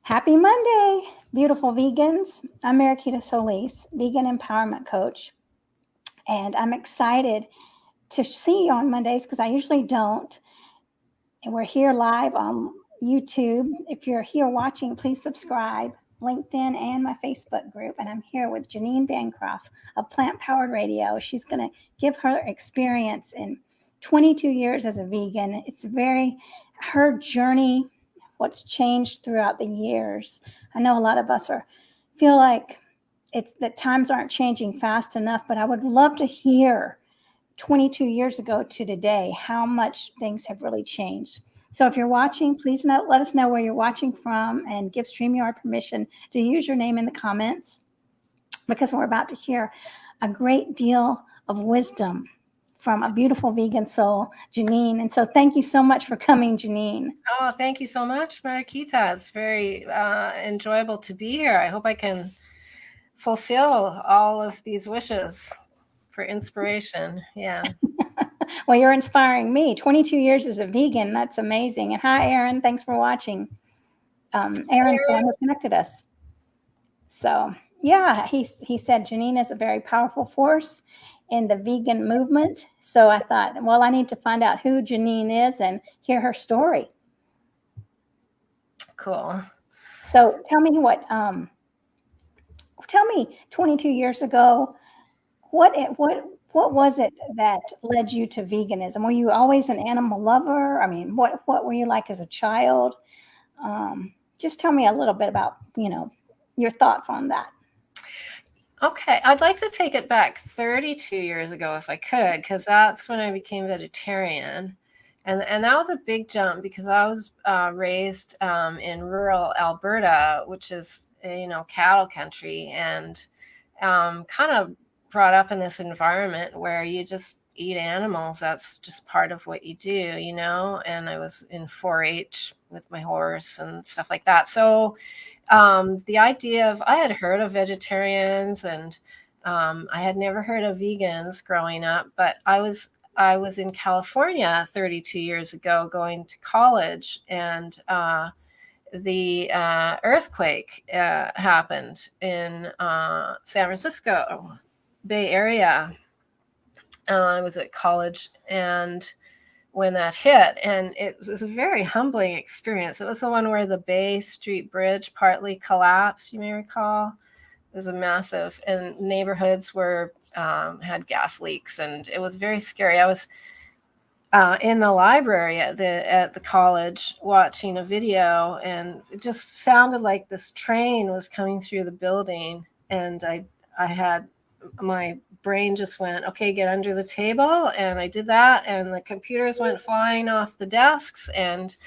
Happy Monday, beautiful vegans. I'm Mariquita Solis, vegan empowerment coach, and I'm excited to see you on Mondays because I usually don't. And we're here live on YouTube. If you're here watching, please subscribe, LinkedIn, and my Facebook group. And I'm here with Janine Bancroft of Plant Powered Radio. She's going to give her experience in 22 years as a vegan. It's her journey, what's changed throughout the years. I know a lot of us feel like it's that times aren't changing fast enough, but I would love to hear 22 years ago to today how much things have really changed. So if you're watching, please let us know where you're watching from and give StreamYard permission to use your name in the comments, because we're about to hear a great deal of wisdom from a beautiful vegan soul, Janine. And so thank you so much for coming, Janine. Oh, thank you so much, Mariquita. It's very enjoyable to be here. I hope I can fulfill all of these wishes for inspiration. Yeah. Well, you're inspiring me. 22 years as a vegan. That's amazing. And hi, Aaron. Thanks for watching. Aaron's the one who connected us. So yeah, he said Janine is a very powerful force in the vegan movement. So I thought, well, I need to find out who Janine is and hear her story. Cool. So tell me 22 years ago, what was it that led you to veganism? Were you always an animal lover? I mean, what were you like as a child? Just tell me a little bit about, your thoughts on that. Okay, I'd like to take it back 32 years ago if I could, because that's when I became vegetarian. And that was a big jump because I was raised in rural Alberta, which is, cattle country, and kind of brought up in this environment where you just eat animals. That's just part of what you do, and I was in 4-H with my horse and stuff like that. So the idea of, I had heard of vegetarians and I had never heard of vegans growing up, but I was in California 32 years ago going to college, and the earthquake happened in San Francisco Bay Area. I was at college, and when that hit, and it was a very humbling experience. It was the one where the Bay Street Bridge partly collapsed, you may recall. It was a massive, and neighborhoods had gas leaks, and it was very scary. I was in the library at the college watching a video, and it just sounded like this train was coming through the building, and I had, my brain just went, okay, get under the table, and I did that, and the computers went flying off the desks, and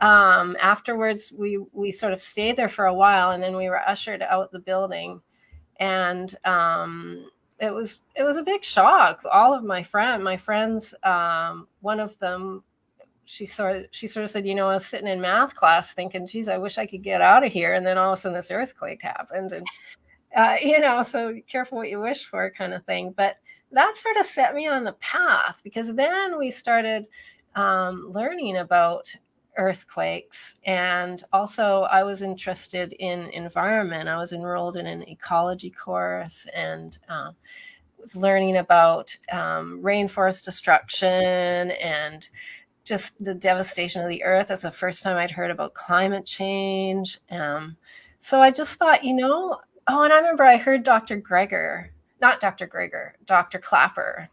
afterwards we sort of stayed there for a while, and then we were ushered out the building, and it was a big shock. All of my friends, one of them, she sort of said, I was sitting in math class thinking, geez, I wish I could get out of here, and then all of a sudden this earthquake happened, and so be careful what you wish for, kind of thing. But that sort of set me on the path, because then we started learning about earthquakes. And also I was interested in environment. I was enrolled in an ecology course, and was learning about rainforest destruction and just the devastation of the earth. That's the first time I'd heard about climate change. So I just thought, oh, and I remember I heard Dr. Clapper. Dr. Clapper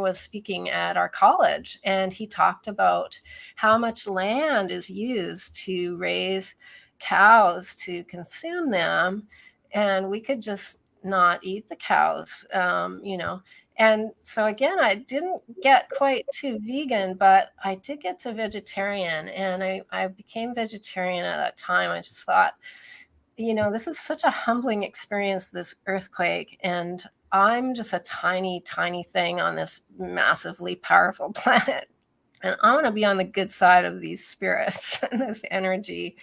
was speaking at our college, and he talked about how much land is used to raise cows to consume them, and we could just not eat the cows, And so again, I didn't get quite to vegan, but I did get to vegetarian, and I became vegetarian at that time. I just thought, this is such a humbling experience, this earthquake, and I'm just a tiny, tiny thing on this massively powerful planet. And I want to be on the good side of these spirits and this energy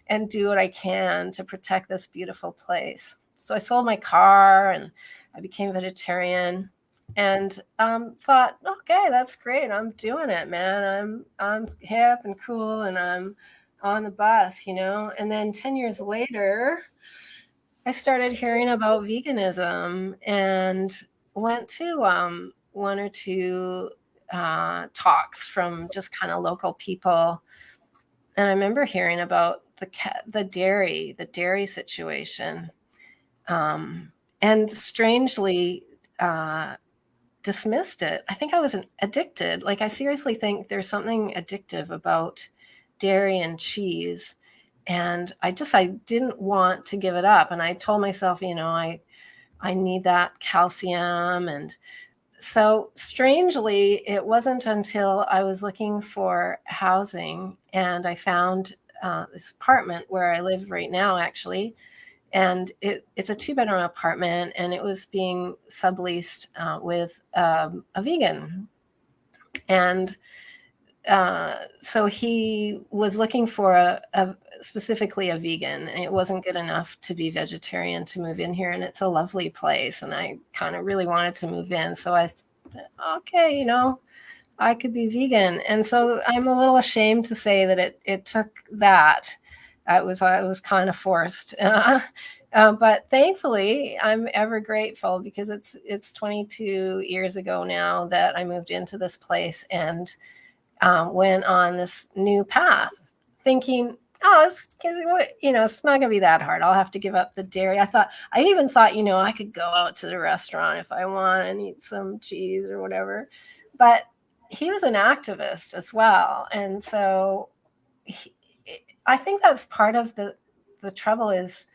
and do what I can to protect this beautiful place. So I sold my car and I became vegetarian, and thought, okay, that's great. I'm doing it, man. I'm hip and cool, and on the bus, and then 10 years later, I started hearing about veganism and went to one or two talks from just kind of local people. And I remember hearing about the dairy situation, and strangely dismissed it. I think I was addicted. Like, I seriously think there's something addictive about dairy and cheese. And I didn't want to give it up. And I told myself, I need that calcium. And so strangely, it wasn't until I was looking for housing and I found this apartment where I live right now, actually. And it's a 2-bedroom apartment, and it was being subleased with a vegan. And so he was looking for specifically a vegan. It wasn't good enough to be vegetarian to move in here, and it's a lovely place, and I kind of really wanted to move in. So I said, okay, I could be vegan. And so I'm a little ashamed to say that it took that. I was kind of forced. But thankfully, I'm ever grateful, because it's 22 years ago now that I moved into this place and went on this new path, thinking, oh, it's not going to be that hard. I'll have to give up the dairy. I even thought, I could go out to the restaurant if I want and eat some cheese or whatever. But he was an activist as well. And so I think that's part of the trouble is,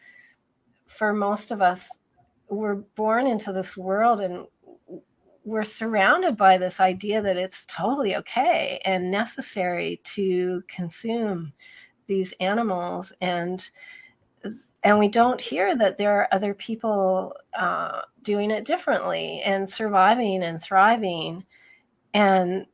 for most of us, we're born into this world and we're surrounded by this idea that it's totally okay and necessary to consume these animals, and we don't hear that there are other people doing it differently and surviving and thriving, and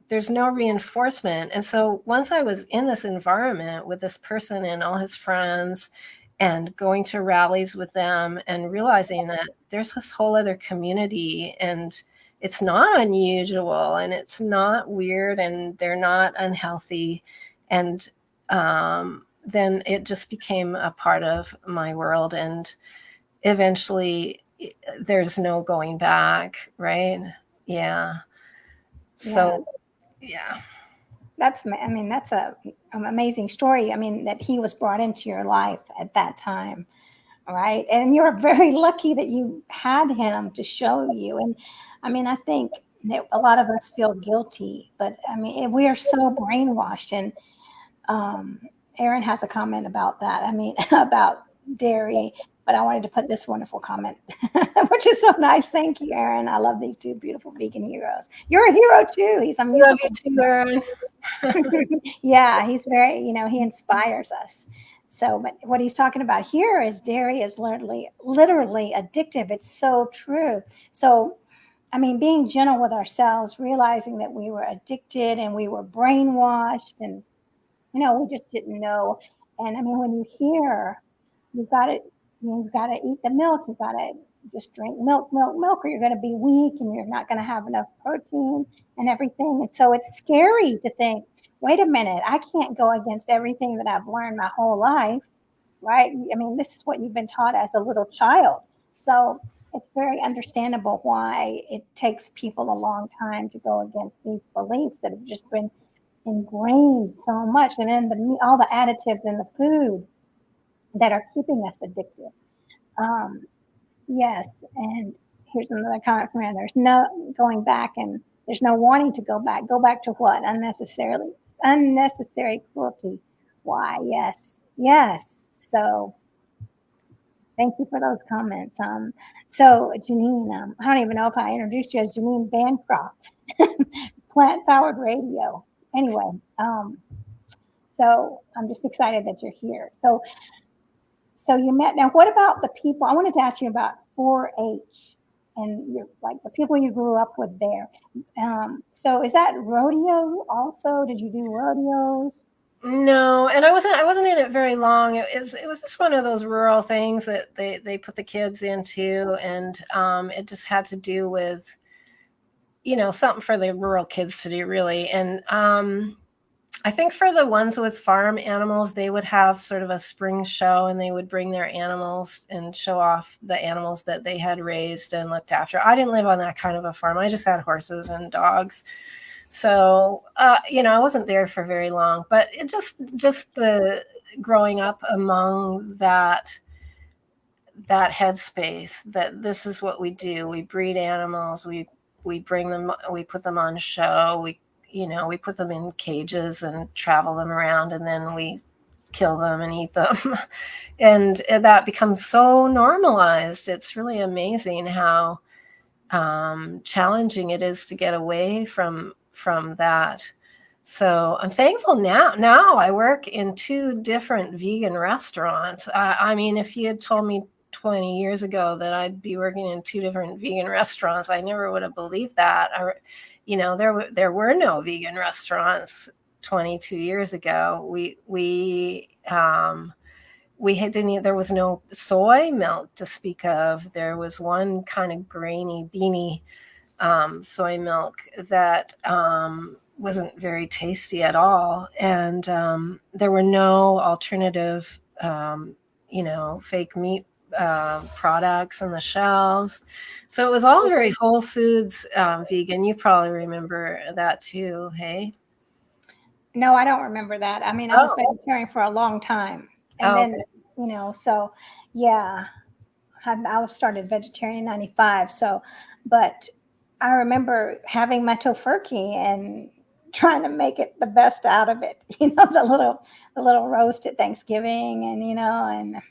there's no reinforcement. And so once I was in this environment with this person and all his friends, and going to rallies with them and realizing that there's this whole other community, and it's not unusual and it's not weird and they're not unhealthy. And then it just became a part of my world. And eventually there's no going back, right? Yeah. So, yeah. That's an amazing story. That he was brought into your life at that time, right? And you're very lucky that you had him to show you. And I think that a lot of us feel guilty, but we are so brainwashed. And Aaron has a comment about that. About dairy. But I wanted to put this wonderful comment, which is so nice. Thank you, Aaron. I love these two beautiful vegan heroes. You're a hero too. He's a musical. Love you too, Aaron. Yeah, he's very, he inspires us. So, but what he's talking about here is dairy is literally addictive. It's so true. So, being gentle with ourselves, realizing that we were addicted and we were brainwashed, and we just didn't know. And when you hear, you've got to eat the milk. You've got to just drink milk, or you're going to be weak and you're not going to have enough protein and everything. And so it's scary to think, wait a minute, I can't go against everything that I've learned my whole life, right? This is what you've been taught as a little child. So it's very understandable why it takes people a long time to go against these beliefs that have just been ingrained so much. And then all the additives in the food that are keeping us addicted. Yes, and here's another comment from Ann. There's no going back, and there's no wanting to go back. Go back to what? Unnecessary cruelty. Why? Yes. So, thank you for those comments. So Janine, I don't even know if I introduced you as Janine Bancroft, Plant Powered Radio. Anyway, so I'm just excited that you're here. So you met. Now, what about the people? I wanted to ask you about 4-H and the people you grew up with there. So is that rodeo also? Did you do rodeos? No, and I wasn't in it very long. It was just one of those rural things that they put the kids into, and it just had to do with something for the rural kids to do, really. And I think for the ones with farm animals, they would have sort of a spring show, and they would bring their animals and show off the animals that they had raised and looked after. I didn't live on that kind of a farm. I just had horses and dogs. So, I wasn't there for very long, but it just the growing up among that headspace, that this is what we do. We breed animals. We bring them, we put them on show. We put them in cages and travel them around, and then we kill them and eat them. and that becomes so normalized. It's really amazing how challenging it is to get away from that. So I'm thankful now I work in 2 different vegan restaurants. I mean, if you had told me 20 years ago that I'd be working in 2 different vegan restaurants, I never would have believed that. There were no vegan restaurants 22 years ago. There was no soy milk to speak of. There was one kind of grainy, beany soy milk that wasn't very tasty at all. And there were no alternative, fake meat products on the shelves. So it was all very Whole Foods vegan. You probably remember that too, hey? No, I don't remember that. I mean, I was vegetarian for a long time. And then, so yeah, I was started vegetarian in 95. So, but I remember having my tofurkey and trying to make it the best out of it, the little roast at Thanksgiving, and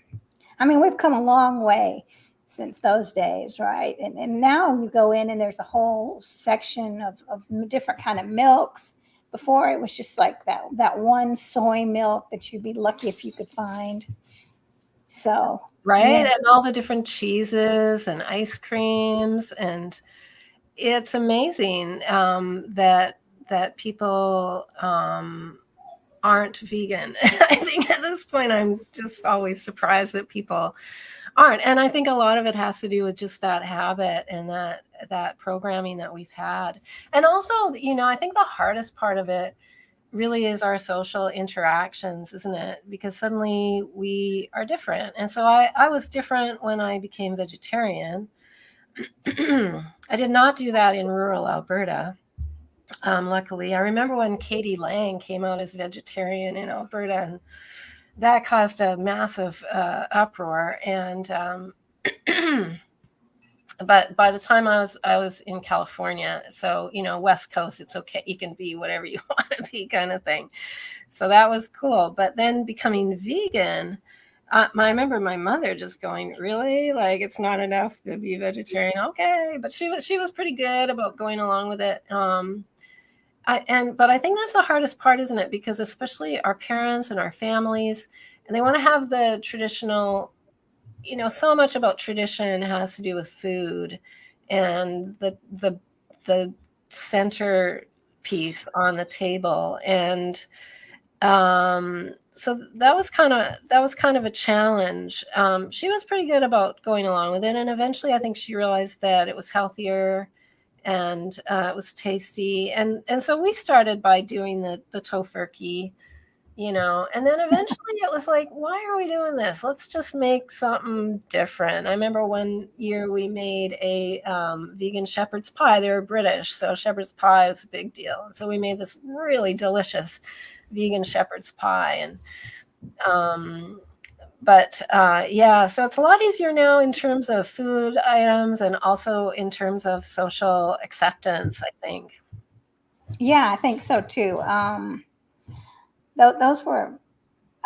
I mean, we've come a long way since those days, right? And now you go in and there's a whole section of different kind of milks. Before it was just like that one soy milk that you'd be lucky if you could find. So right, yeah. And all the different cheeses and ice creams, and it's amazing that people aren't vegan. I think at this point I'm just always surprised that people aren't, and I think a lot of it has to do with just that habit and that programming that we've had. And also, I think the hardest part of it really is our social interactions, isn't it? Because suddenly we are different. And so I was different when I became vegetarian. I did not do that in rural Alberta. Luckily, I remember when Katie Lang came out as vegetarian in Alberta, and that caused a massive uproar. And but by the time I was in California, so West Coast, it's okay, you can be whatever you want to be, kind of thing. So that was cool. But then becoming vegan, I remember my mother just going, "Really? Like, it's not enough to be vegetarian?" Okay, but she was pretty good about going along with it. But I think that's the hardest part, isn't it? Because especially our parents and our families, and they want to have the traditional, so much about tradition has to do with food and the centerpiece on the table. And so that was kind of a challenge. She was pretty good about going along with it. And eventually I think she realized that it was healthier and it was tasty. And so we started by doing the tofurkey, and then eventually it was like, why are we doing this? Let's just make something different. I remember one year we made a vegan shepherd's pie. They were British, so shepherd's pie was a big deal. And so we made this really delicious vegan shepherd's pie. And so it's a lot easier now in terms of food items and also in terms of social acceptance, I think. Yeah, I think so too. Those were,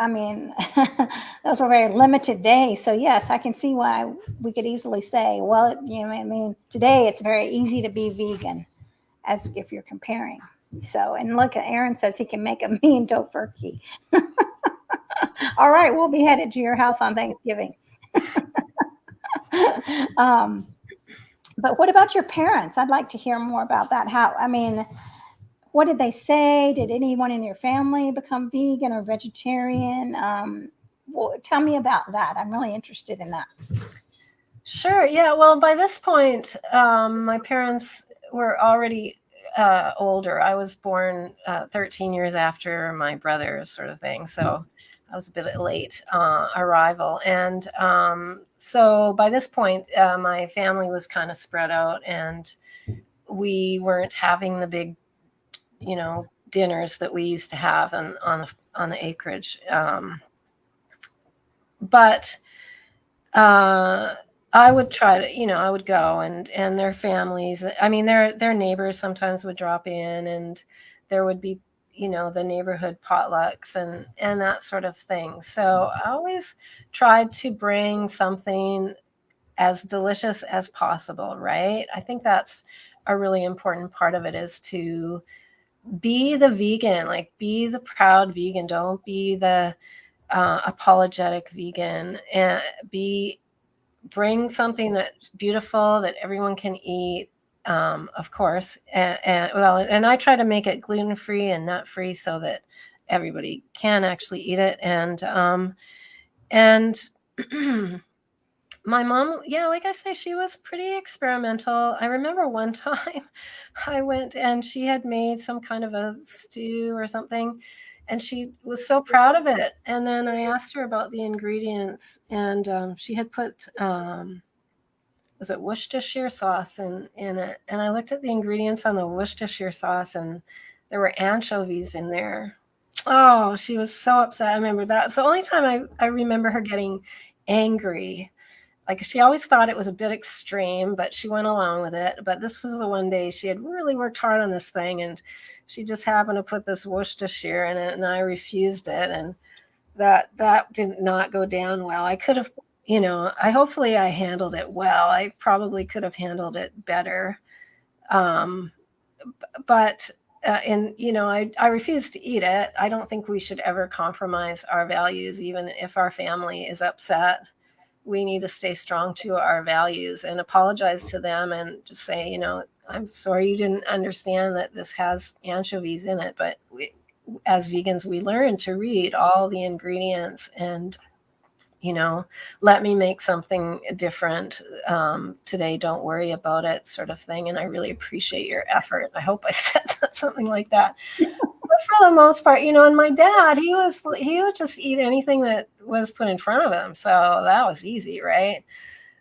I mean, those were very limited days. So yes, I can see why we could easily say, well, I mean, today it's very easy to be vegan, as if you're comparing. So, and look, Aaron says he can make a mean tofurkey. All right, we'll be headed to your house on Thanksgiving. But what about your parents? I'd like to hear more about that. What did they say? Did anyone in your family become vegan or vegetarian? Tell me about that. I'm really interested in that. Sure. Yeah. Well, by this point, my parents were already older. I was born 13 years after my brothers, sort of thing. So I was a bit late arrival. And so by this point, my family was kind of spread out, and we weren't having the big, dinners that we used to have on the acreage. But I would try to, I would go, and their families. I mean, their neighbors sometimes would drop in, and there would be, the neighborhood potlucks and that sort of thing. So I always tried to bring something as delicious as possible, right? I think that's a really important part of it, is to be the vegan, like be the proud vegan. Don't be the apologetic vegan, and bring something that's beautiful that everyone can eat, of course. And I try to make it gluten-free and nut-free so that everybody can actually eat it. And my mom, yeah, like I say, she was pretty experimental. I remember one time I went and she had made some kind of a stew or something, and she was so proud of it. And then I asked her about the ingredients, and she had put, was it Worcestershire sauce in it? And I looked at the ingredients on the Worcestershire sauce, and there were anchovies in there. Oh, she was so upset. I remember that. It's the only time I remember her getting angry. Like, she always thought it was a bit extreme, but she went along with it. But this was the one day she had really worked hard on this thing, and she just happened to put this Worcestershire in it, and I refused it, and that did not go down well. I could have, hopefully I handled it well. I probably could have handled it better. But I refuse to eat it. I don't think we should ever compromise our values, even if our family is upset. We need to stay strong to our values and apologize to them, and just say, I'm sorry you didn't understand that this has anchovies in it. But as vegans, we learn to read all the ingredients, and, let me make something different today. Don't worry about it, sort of thing. And I really appreciate your effort. I hope I said that, something like that. But for the most part, and my dad, he would just eat anything that was put in front of him. So that was easy, right?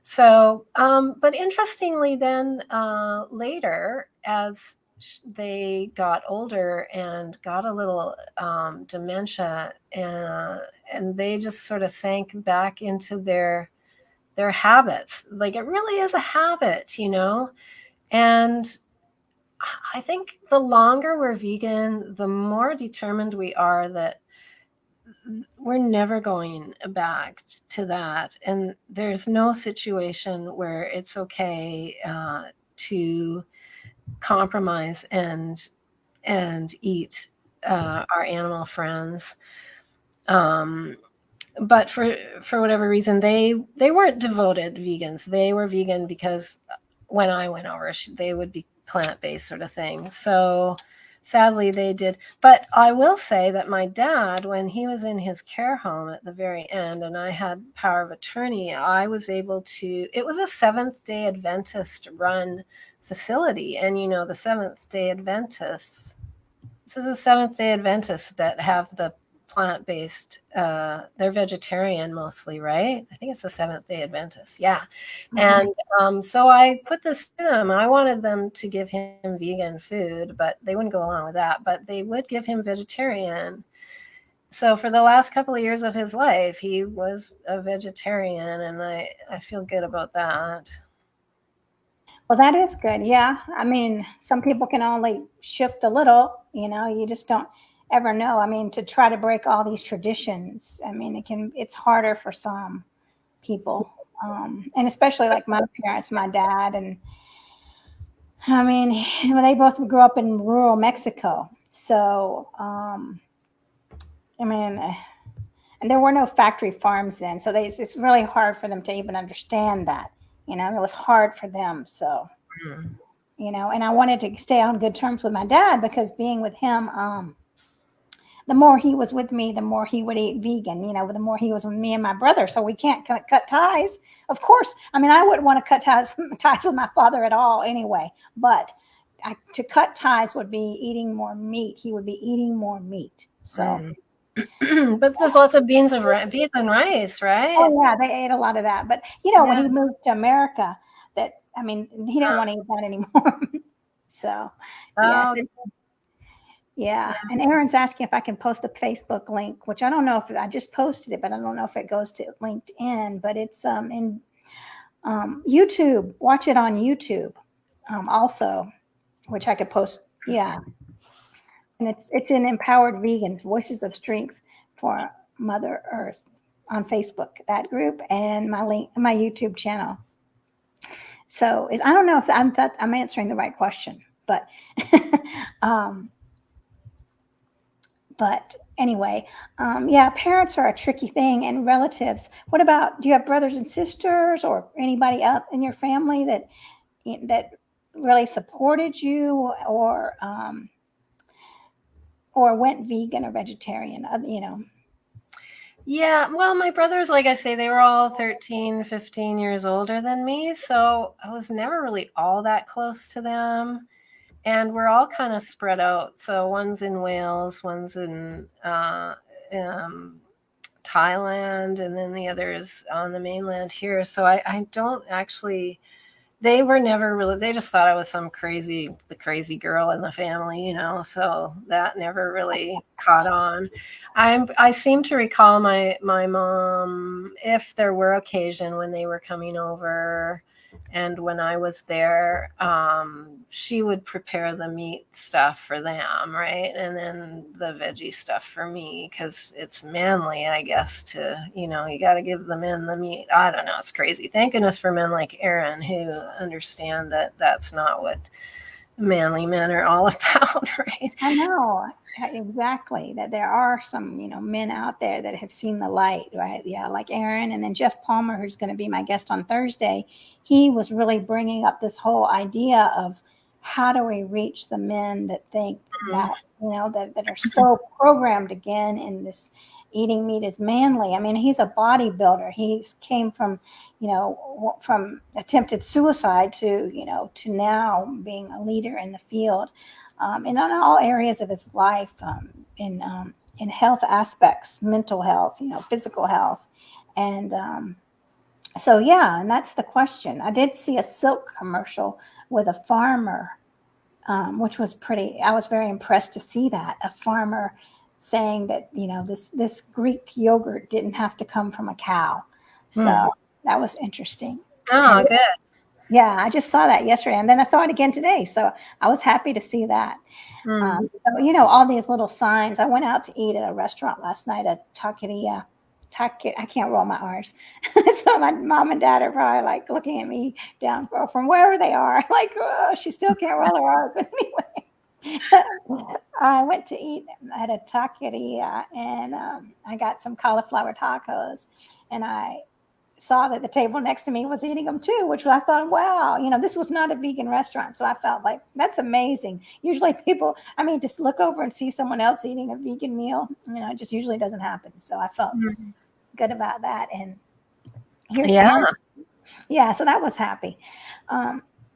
So, but interestingly, then later, as they got older and got a little dementia, and they just sort of sank back into their habits. Like, it really is a habit, and I think the longer we're vegan, the more determined we are that we're never going back to that. And there's no situation where it's okay to compromise and eat our animal friends. But for whatever reason, they weren't devoted vegans. They were vegan because when I went over, they would be plant-based, sort of thing. So sadly, they did. But I will say that my dad, when he was in his care home at the very end, and I had power of attorney, I was able to. It was a Seventh-day Adventist run facility, and the Seventh-day Adventists. This is a Seventh-day Adventists that have the plant-based. They're vegetarian mostly, right? I think it's the Seventh-day Adventists. Yeah. Mm-hmm. And so I put this to them. I wanted them to give him vegan food, but they wouldn't go along with that. But they would give him vegetarian. So for the last couple of years of his life, he was a vegetarian, and I feel good about that. Well, that is good. Yeah. I mean, some people can only shift a little, you just don't ever know. I mean, to try to break all these traditions, I mean, it's harder for some people. And especially like my parents, my dad, and I mean, they both grew up in rural Mexico. So, I mean, and there were no factory farms then. So it's really hard for them to even understand that, it was hard for them. So, and I wanted to stay on good terms with my dad, because being with him, the more he was with me, the more he would eat vegan, the more he was with me and my brother. So we can't cut ties. Of course. I mean, I wouldn't want to cut ties with my father at all anyway. But, to cut ties would be eating more meat. He would be eating more meat. So, but there's lots of beans and rice, right? oh yeah, they ate a lot of that. But when he moved to America, he didn't want to eat that anymore. So, yes. Yeah. And Aaron's asking if I can post a Facebook link, which I don't know if I just posted it, but I don't know if it goes to LinkedIn, but it's in YouTube. Watch it on YouTube also, which I could post. Yeah. And it's in Empowered Vegans, Voices of Strength for Mother Earth on Facebook, that group, and my YouTube channel. So I don't know if I'm answering the right question, but but anyway, parents are a tricky thing, and relatives. What about, do you have brothers and sisters or anybody else in your family that really supported you or went vegan or vegetarian? Yeah, well, my brothers, like I say, they were all 13, 15 years older than me, so I was never really all that close to them. And we're all kind of spread out. So one's in Wales, one's in Thailand, and then the other is on the mainland here. So I don't actually, they were never really, they just thought I was the crazy girl in the family, so that never really caught on. I seem to recall my mom, if there were occasion when they were coming over and when I was there, she would prepare the meat stuff for them, right? And then the veggie stuff for me, because it's manly, I guess, to, you got to give the men the meat. I don't know. It's crazy. Thank goodness for men like Aaron who understand that that's not what manly men are all about, right? I know exactly that there are some, men out there that have seen the light, right? Yeah, like Aaron, and then Jeff Palmer, who's going to be my guest on Thursday. He was really bringing up this whole idea of how do we reach the men that think that, that are so programmed again in this eating meat is manly. I mean, he's a bodybuilder. He came from, from attempted suicide to, to now being a leader in the field, and in all areas of his life, in health aspects, mental health, physical health. And and that's the question. I did see a silk commercial with a farmer, which was I was very impressed to see that, a farmer saying that, this Greek yogurt didn't have to come from a cow. So that was interesting. Oh, good. Yeah, I just saw that yesterday, and then I saw it again today. So I was happy to see that. All these little signs. I went out to eat at a restaurant last night, at Taqueria. I can't roll my R's. So my mom and dad are probably like looking at me down from wherever they are. Like, oh, she still can't roll her R's. But anyway, I went to eat at a taqueria, and I got some cauliflower tacos, and I saw that the table next to me was eating them too, which I thought, wow, this was not a vegan restaurant. So I felt like that's amazing. Usually people, just look over and see someone else eating a vegan meal, it just usually doesn't happen. So I felt good about that. And here's so that was happy.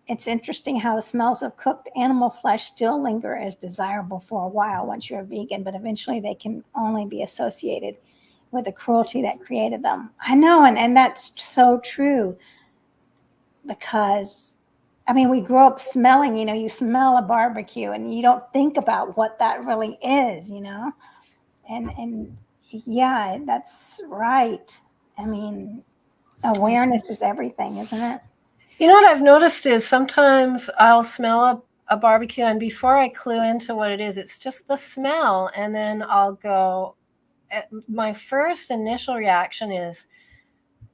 It's interesting how the smells of cooked animal flesh still linger as desirable for a while once you're a vegan, but eventually they can only be associated with the cruelty that created them. I know, and that's so true, because we grow up smelling, you smell a barbecue and you don't think about what that really is, and yeah, that's right. Awareness is everything, isn't it? What I've noticed is sometimes I'll smell a barbecue, and before I clue into what it is, it's just the smell, and then I'll go, my first initial reaction is,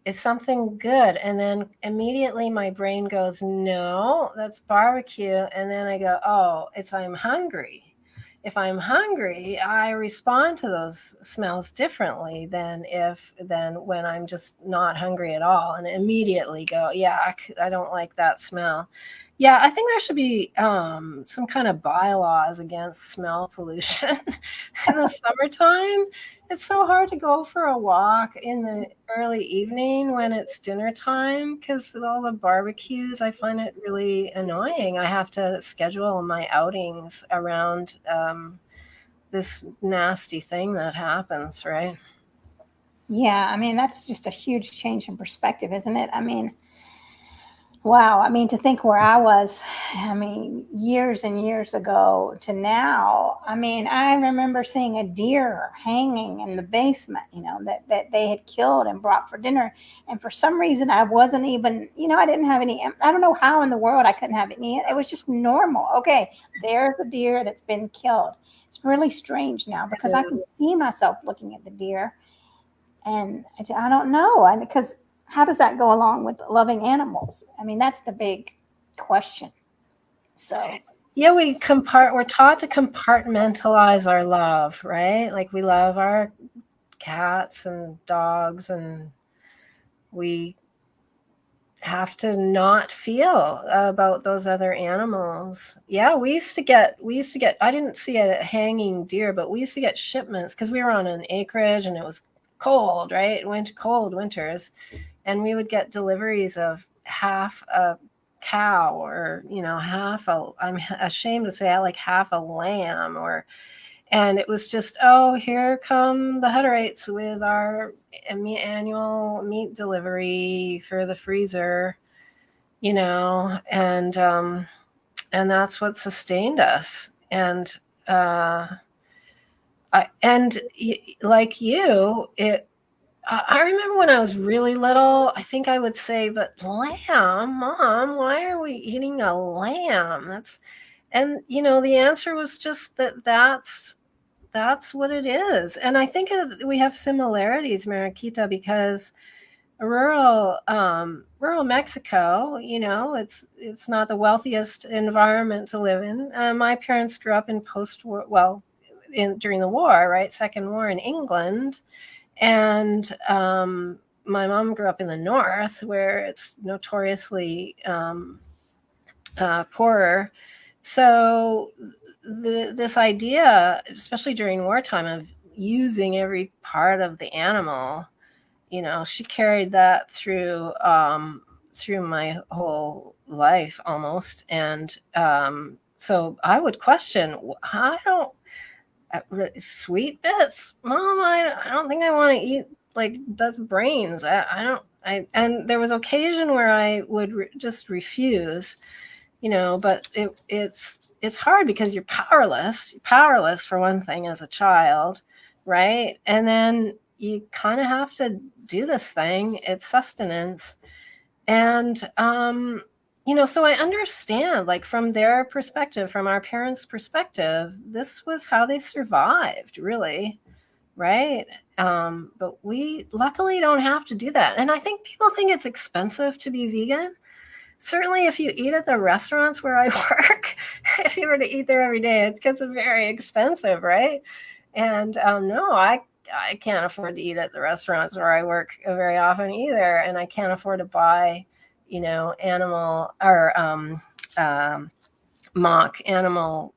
it's something good. And then immediately my brain goes, no, that's barbecue. And then I go, oh, I'm hungry. If I'm hungry, I respond to those smells differently than when I'm just not hungry at all, and immediately go, yeah, I don't like that smell. Yeah, I think there should be some kind of bylaws against smell pollution in the summertime. It's so hard to go for a walk in the early evening when it's dinner time because all the barbecues, I find it really annoying. I have to schedule my outings around this nasty thing that happens, right? Yeah, I mean, that's just a huge change in perspective, isn't it? I mean, wow. I mean, to think where I was, I mean, years and years ago to now. I mean, I remember seeing a deer hanging in the basement, that they had killed and brought for dinner. And for some reason, I wasn't even, I didn't have any, I don't know how in the world I couldn't have any. It was just normal. Okay, there's a deer that's been killed. It's really strange now because I can see myself looking at the deer. And I don't know. And because how does that go along with loving animals? I mean, that's the big question. So, Yeah, we're taught to compartmentalize our love, right? Like we love our cats and dogs, and we have to not feel about those other animals. Yeah, we used to get I didn't see a hanging deer, but we used to get shipments because we were on an acreage and it was cold, right? Cold winters, and we would get deliveries of half a cow, or I'm ashamed to say, I like half a lamb, and it was just, oh, here come the Hutterites with our annual meat delivery for the freezer, and that's what sustained us. And like you, I remember when I was really little, I think I would say, but lamb, Mom, why are we eating a lamb? The answer was just that's what it is. And I think we have similarities, Mariquita, because rural Mexico, it's not the wealthiest environment to live in. My parents grew up in post-war, well, during the war, right? Second war in England. And my mom grew up in the North, where it's notoriously poorer. So this idea, especially during wartime, of using every part of the animal, she carried that through my whole life almost. And so I would question, I don't sweet bits, Mom. I don't think I want to eat like those brains. I don't. And there was occasion where I would just refuse, but it's hard because you're powerless. You're powerless for one thing as a child, right? And then you kind of have to do this thing. It's sustenance, and so I understand, like, from their perspective, from our parents' perspective, this was how they survived, really, right? But we luckily don't have to do that. And I think people think it's expensive to be vegan. Certainly, if you eat at the restaurants where I work, if you were to eat there every day, it gets very expensive, right? And no, I can't afford to eat at the restaurants where I work very often either, and I can't afford to buy, animal or mock animal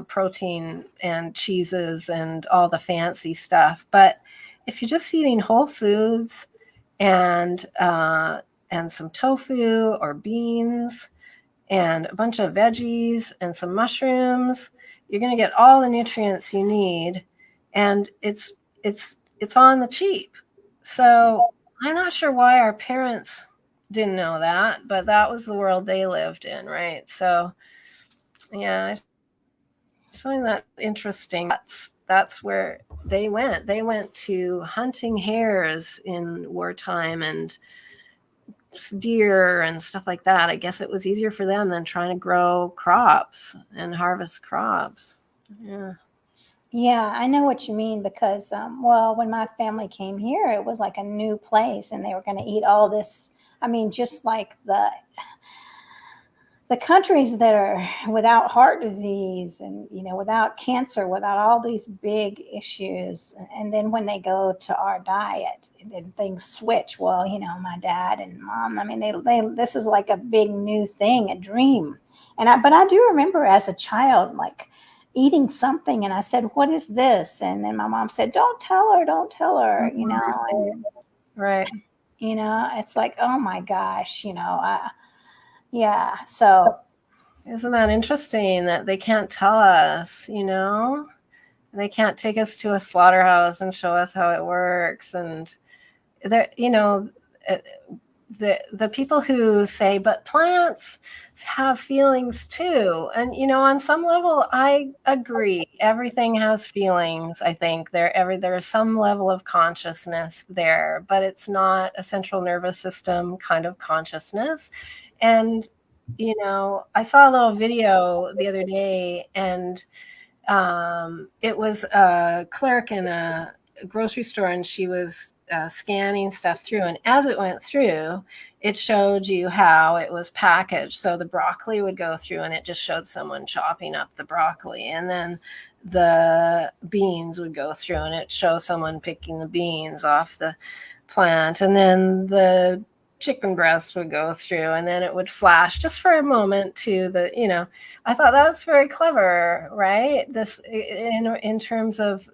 protein and cheeses and all the fancy stuff. But if you're just eating whole foods and some tofu or beans and a bunch of veggies and some mushrooms, you're going to get all the nutrients you need, and it's on the cheap. So I'm not sure why our parents didn't know that, but that was the world they lived in, right? So yeah, I find that interesting. That's where they went. They went to hunting hares in wartime and deer and stuff like that. I guess it was easier for them than trying to grow crops and harvest crops. Yeah. yeah, I know what you mean because, well, when my family came here, it was like a new place and they were going to eat all this. I mean, just like the countries that are without heart disease and, without cancer, without all these big issues. And then when they go to our diet, then things switch. Well, my dad and mom, I mean, this is like a big new thing, a dream. But I do remember as a child, like eating something, and I said, "What is this?" And then my mom said, "Don't tell her, don't tell her," and, Right. it's like, oh my gosh, yeah. So isn't that interesting that they can't tell us, they can't take us to a slaughterhouse and show us how it works. And there, the people who say, but plants have feelings too. And, on some level, I agree. Everything has feelings. I think there's some level of consciousness there, but it's not a central nervous system kind of consciousness. And, I saw a little video the other day, and it was a clerk in a grocery store, and she was scanning stuff through. And as it went through, it showed you how it was packaged. So the broccoli would go through, and it just showed someone chopping up the broccoli. And then the beans would go through, and it showed someone picking the beans off the plant. And then the chicken breast would go through, and then it would flash just for a moment to the, I thought that was very clever, right? This in terms of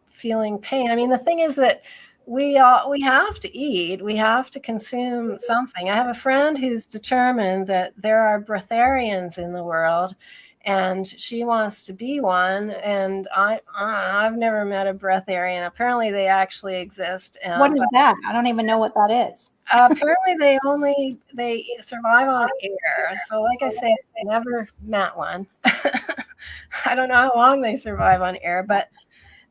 feeling pain. I mean, the thing is that we have to eat, we have to consume something. I have a friend who's determined that there are breatharians in the world, and she wants to be one. And I've never met a breatharian. Apparently they actually exist. What is that? I don't even know what that is. Apparently they survive on air. So like I said, I never met one. I don't know how long they survive on air, but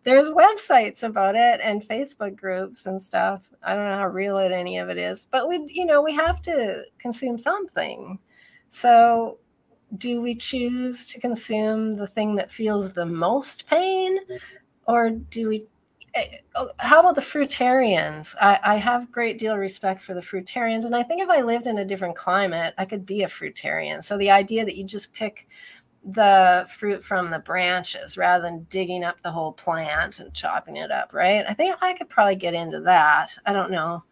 there's websites about it and Facebook groups and stuff. I don't know how real any of it is, but we have to consume something. So do we choose to consume the thing that feels the most pain, or do we? How about the fruitarians? I have a great deal of respect for the fruitarians, and I think if I lived in a different climate, I could be a fruitarian. So the idea that you just pick the fruit from the branches rather than digging up the whole plant and chopping it up, right? I think I could probably get into that. I don't know.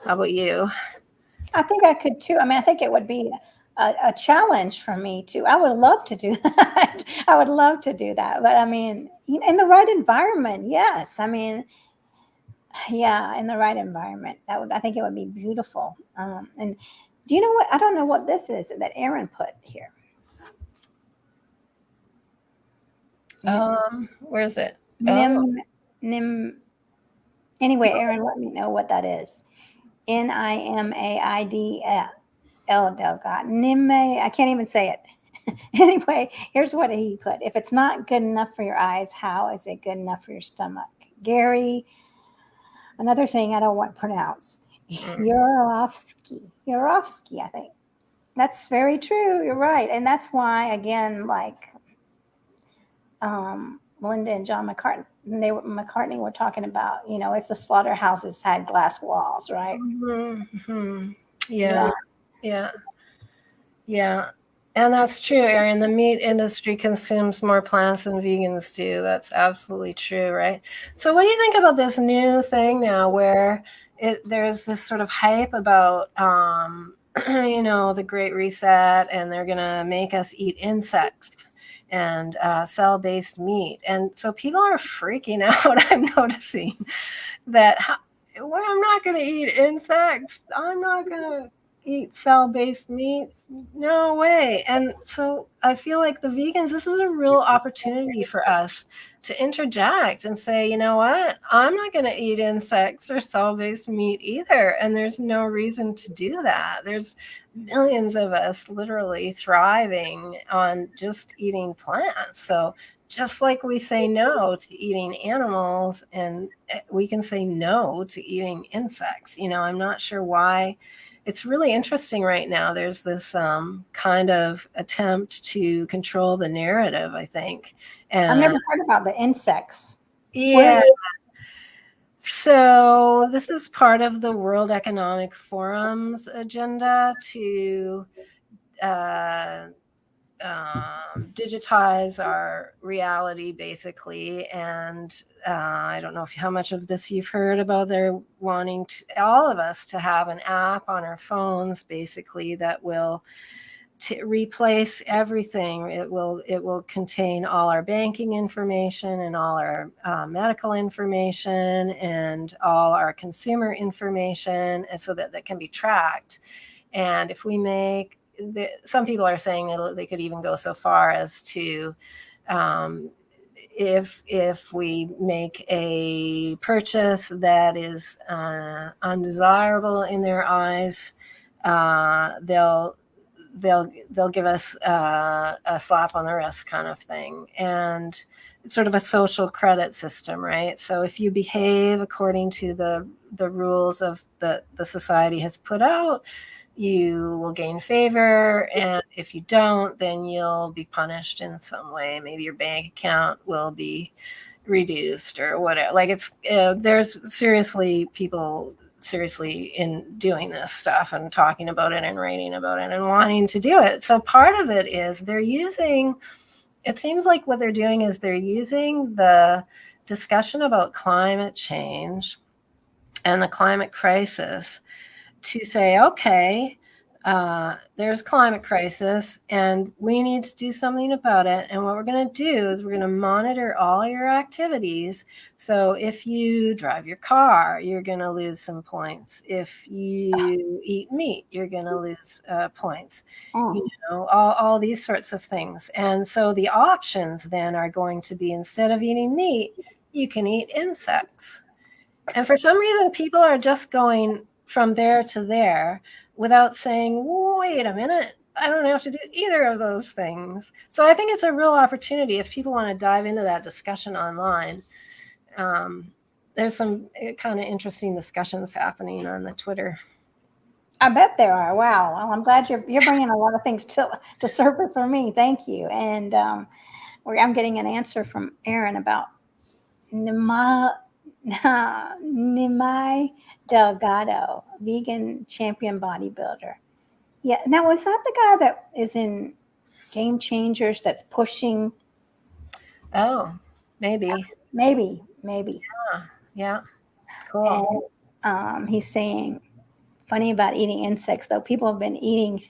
How about you? I think I could too. I mean, I think it would be a challenge for me too. I would love to do that. I would love to do that. But I mean, in the right environment, yes. I mean, yeah, in the right environment, I think it would be beautiful. And do you know what? I don't know what this is that Aaron put here. Where is it? Nim. Anyway, Aaron, let me know what that is. NIMAIDL. Delgado. Nime. I can't even say it. Anyway, here's what he put. If it's not good enough for your eyes, how is it good enough for your stomach? Gary, another thing I don't want to pronounce. Yorovsky, I think. That's very true. You're right. And that's why, again, like Melinda and John McCartney were talking about, if the slaughterhouses had glass walls, right? Mm-hmm. Yeah. And that's true, Erin. The meat industry consumes more plants than vegans do. That's absolutely true, right? So what do you think about this new thing now where there's this sort of hype about, the Great Reset, and they're going to make us eat insects and cell-based meat. And so people are freaking out. I'm noticing that, well, I'm not going to eat insects. I'm not going to eat cell-based meats. No way. And so I feel like the vegans, this is a real opportunity for us to interject and say, you know what? I'm not going to eat insects or cell-based meat either. And there's no reason to do that. There's millions of us literally thriving on just eating plants. So just like we say no to eating animals, and we can say no to eating insects. I'm not sure why. It's really interesting right now. There's this kind of attempt to control the narrative, I think. And I've never heard about the insects. Yeah. So this is part of the World Economic Forum's agenda to digitize our reality, basically. And I don't know how much of this you've heard about. They're wanting all of us to have an app on our phones, basically, that will replace everything. It will contain all our banking information and all our medical information and all our consumer information, and so that can be tracked. And if we make some people are saying that they could even go so far as to, if we make a purchase that is undesirable in their eyes, they'll give us a slap on the wrist kind of thing. And it's sort of a social credit system, right? So if you behave according to the rules of the society has put out, you will gain favor, and if you don't, then you'll be punished in some way. Maybe your bank account will be reduced or whatever. Like, it's there's people seriously in doing this stuff and talking about it and writing about it and wanting to do it. So part of it is it seems like what they're doing is they're using the discussion about climate change and the climate crisis to say, okay, there's climate crisis and we need to do something about it. And what we're going to do is we're going to monitor all your activities. So if you drive your car, you're going to lose some points. If you eat meat, you're going to lose points. You know, all these sorts of things. And so the options then are going to be, instead of eating meat, you can eat insects. And for some reason, people are just going from there to there without saying, wait a minute, I don't have to do either of those things. So I think it's a real opportunity if people want to dive into that discussion online. There's some kind of interesting discussions happening on the Twitter. I bet there are. Wow. Well, I'm glad you're bringing a lot of things to surface for me. Thank you. And I'm getting an answer from Aaron about Nimai Delgado, vegan champion bodybuilder. Yeah. Now, was that the guy that is in Game Changers that's pushing? Oh, maybe. Maybe. Yeah. Cool. And he's saying, funny about eating insects, though. People have been eating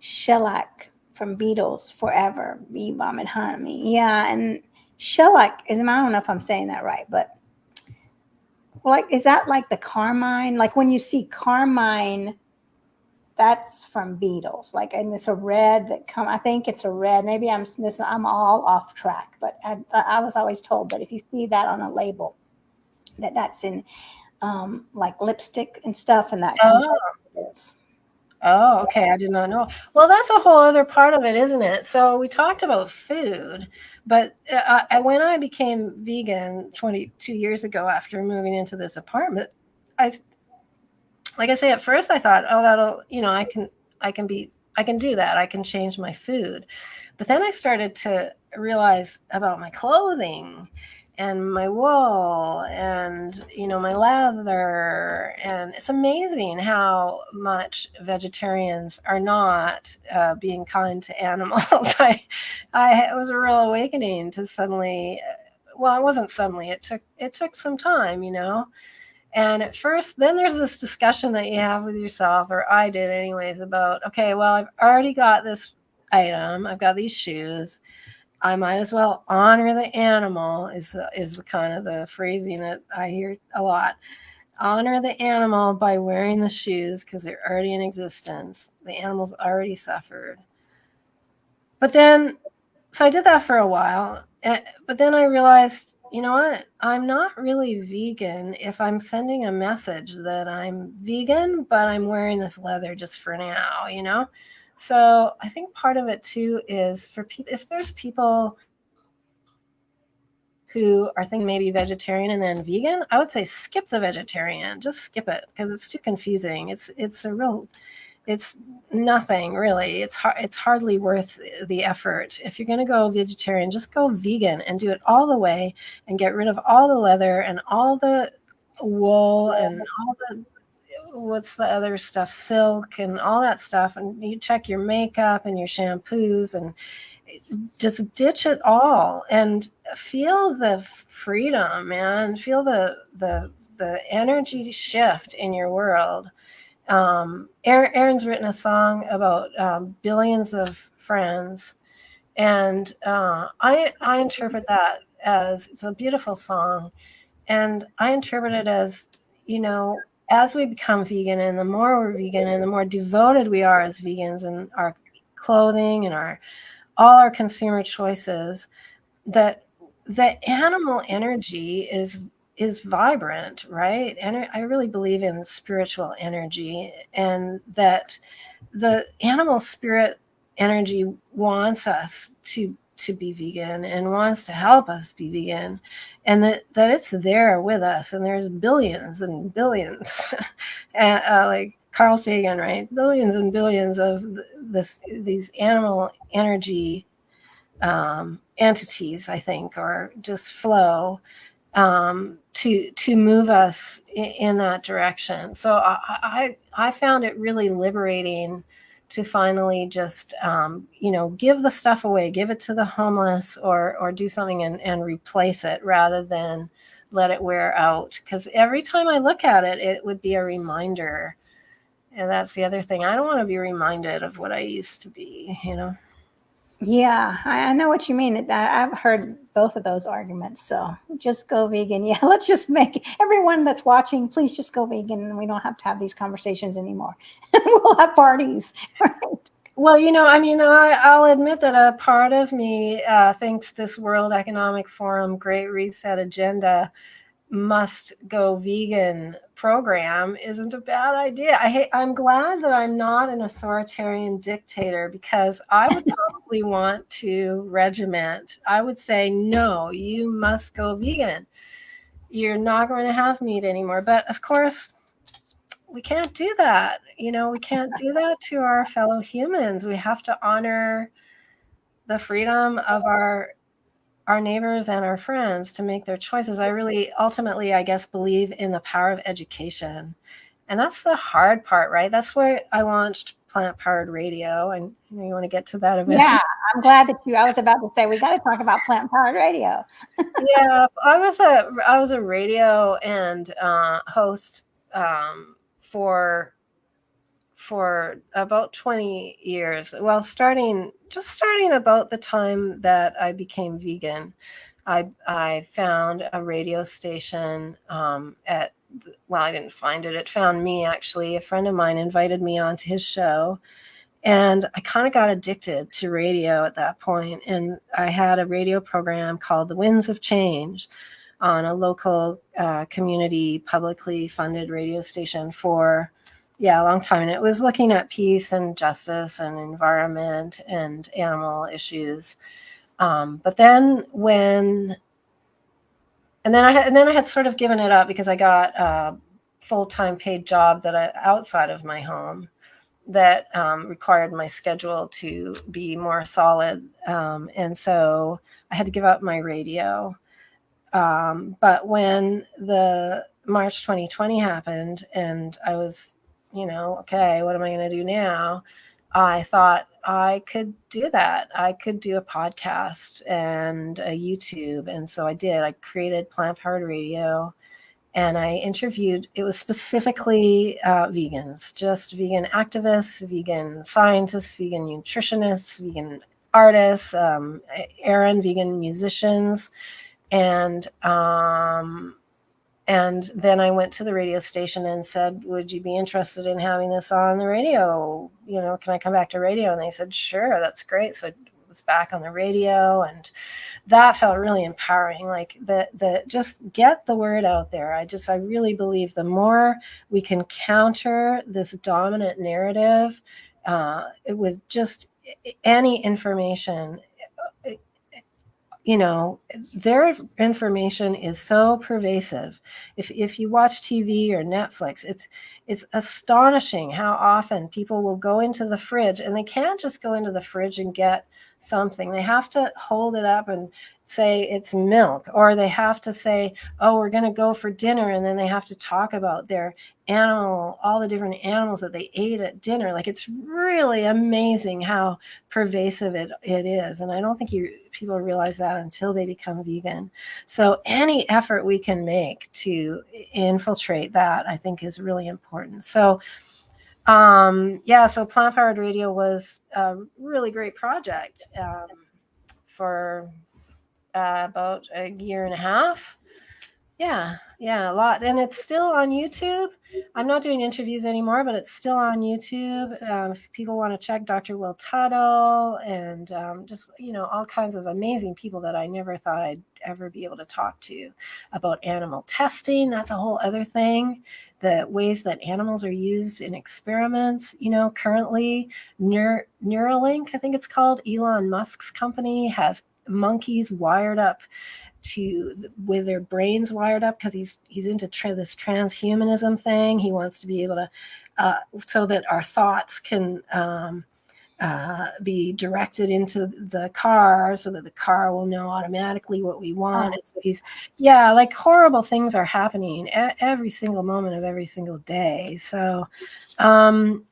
shellac from beetles forever. Bee balm and honey. Yeah. And shellac I don't know if I'm saying that right, but like, is that like the carmine? Like when you see carmine, that's from beetles. Like, and it's a red that I think it's a red. Maybe I'm all off track, but I was always told that if you see that on a label, that's in like lipstick and stuff, and that comes from beetles. Oh, okay. I did not know. Well, that's a whole other part of it, isn't it? So we talked about food, but when I became vegan 22 years ago after moving into this apartment, like I say, at first I thought, oh, that'll, I can do that. I can change my food. But then I started to realize about my clothing and my wool and, my leather. And it's amazing how much vegetarians are not being kind to animals. It was a real awakening to suddenly, well, it wasn't suddenly, it took some time, And at first, then there's this discussion that you have with yourself, or I did anyways, about, okay, well, I've already got this item. I've got these shoes. I might as well honor the animal is the kind of the phrasing that I hear a lot. Honor the animal by wearing the shoes because they're already in existence. The animal's already suffered. But then, so I did that for a while. But then I realized, you know what? I'm not really vegan if I'm sending a message that I'm vegan, but I'm wearing this leather just for now, So I think part of it too is for people, if there's people who are thinking maybe vegetarian and then vegan, I would say skip the vegetarian, just skip it because it's too confusing. It's nothing really. It's hardly worth the effort. If you're going to go vegetarian, just go vegan and do it all the way and get rid of all the leather and all the wool and all the what's the other stuff, silk and all that stuff, and you check your makeup and your shampoos and just ditch it all and feel the freedom, man. Feel the energy shift in your world. Aaron's written a song about billions of friends, and I interpret that as, it's a beautiful song, and I interpret it as, as we become vegan, and the more we're vegan and the more devoted we are as vegans in our clothing and all our consumer choices, that the animal energy is vibrant, right? And I really believe in spiritual energy, and that the animal spirit energy wants us to be vegan and wants to help us be vegan, and that it's there with us, and there's billions and billions like Carl Sagan, right? Billions and billions of these animal energy entities, I think, or just flow to move us in that direction. So I found it really liberating to finally just give the stuff away, give it to the homeless, or do something and replace it rather than let it wear out. Because every time I look at it, it would be a reminder. And that's the other thing. I don't want to be reminded of what I used to be, Yeah, I know what you mean. I've heard both of those arguments. So just go vegan. Yeah, let's just make everyone that's watching, please just go vegan, and we don't have to have these conversations anymore. We'll have parties. Right? Well, I'll admit that a part of me thinks this World Economic Forum Great Reset agenda must go vegan program isn't a bad idea. I'm glad that I'm not an authoritarian dictator, because I would probably want to regiment. I would say, no, you must go vegan. You're not going to have meat anymore. But of course, we can't do that. We can't do that to our fellow humans. We have to honor the freedom of our neighbors and our friends to make their choices. I really ultimately, I guess, believe in the power of education. And that's the hard part, right? That's why I launched plant-powered radio. And you want to get to that eventually. Yeah, I'm glad that I was about to say, we got to talk about plant-powered radio. Yeah, I was a radio and host for about 20 years. Well, starting about the time that I became vegan, I found a radio station I didn't find it. It found me, actually. A friend of mine invited me onto his show, and I kind of got addicted to radio at that point. And I had a radio program called The Winds of Change on a local community publicly funded radio station for a long time. And it was looking at peace and justice and environment and animal issues. But then I had sort of given it up, because I got a full-time paid job outside of my home that required my schedule to be more solid. And so I had to give up my radio. But when the March 2020 happened, and I was, okay, what am I going to do now? I thought I could do that. I could do a podcast and a YouTube. And so I did. I created Plant Powered Radio, and I interviewed, it was specifically vegans, just vegan activists, vegan scientists, vegan nutritionists, vegan artists, vegan musicians. And then I went to the radio station and said, would you be interested in having this on the radio? Can I come back to radio? And they said, sure, that's great. So I was back on the radio, and that felt really empowering. Like the just get the word out there. I really believe the more we can counter this dominant narrative with just any information, their information is so pervasive. If you watch TV or Netflix, it's astonishing how often people will go into the fridge, and they can't just go into the fridge and get something. They have to hold it up and say it's milk, or they have to say, oh, we're going to go for dinner, and then they have to talk about their animal, all the different animals that they ate at dinner. Like, it's really amazing how pervasive it is. And I don't think people realize that until they become vegan. So any effort we can make to infiltrate that, I think, is really important. So so Plant Powered Radio was a really great project for about a year and a half. Yeah, a lot. And it's still on YouTube. I'm not doing interviews anymore, but it's still on YouTube. If people want to check Dr. Will Tuttle and just, all kinds of amazing people that I never thought I'd ever be able to talk to about animal testing. That's a whole other thing. The ways that animals are used in experiments. Currently, Neuralink, I think it's called, Elon Musk's company, has monkeys wired up with their brains wired up, because he's into this transhumanism thing. He wants to be able to so that our thoughts can be directed into the car, so that the car will know automatically what we want. And so like horrible things are happening every single moment of every single day. So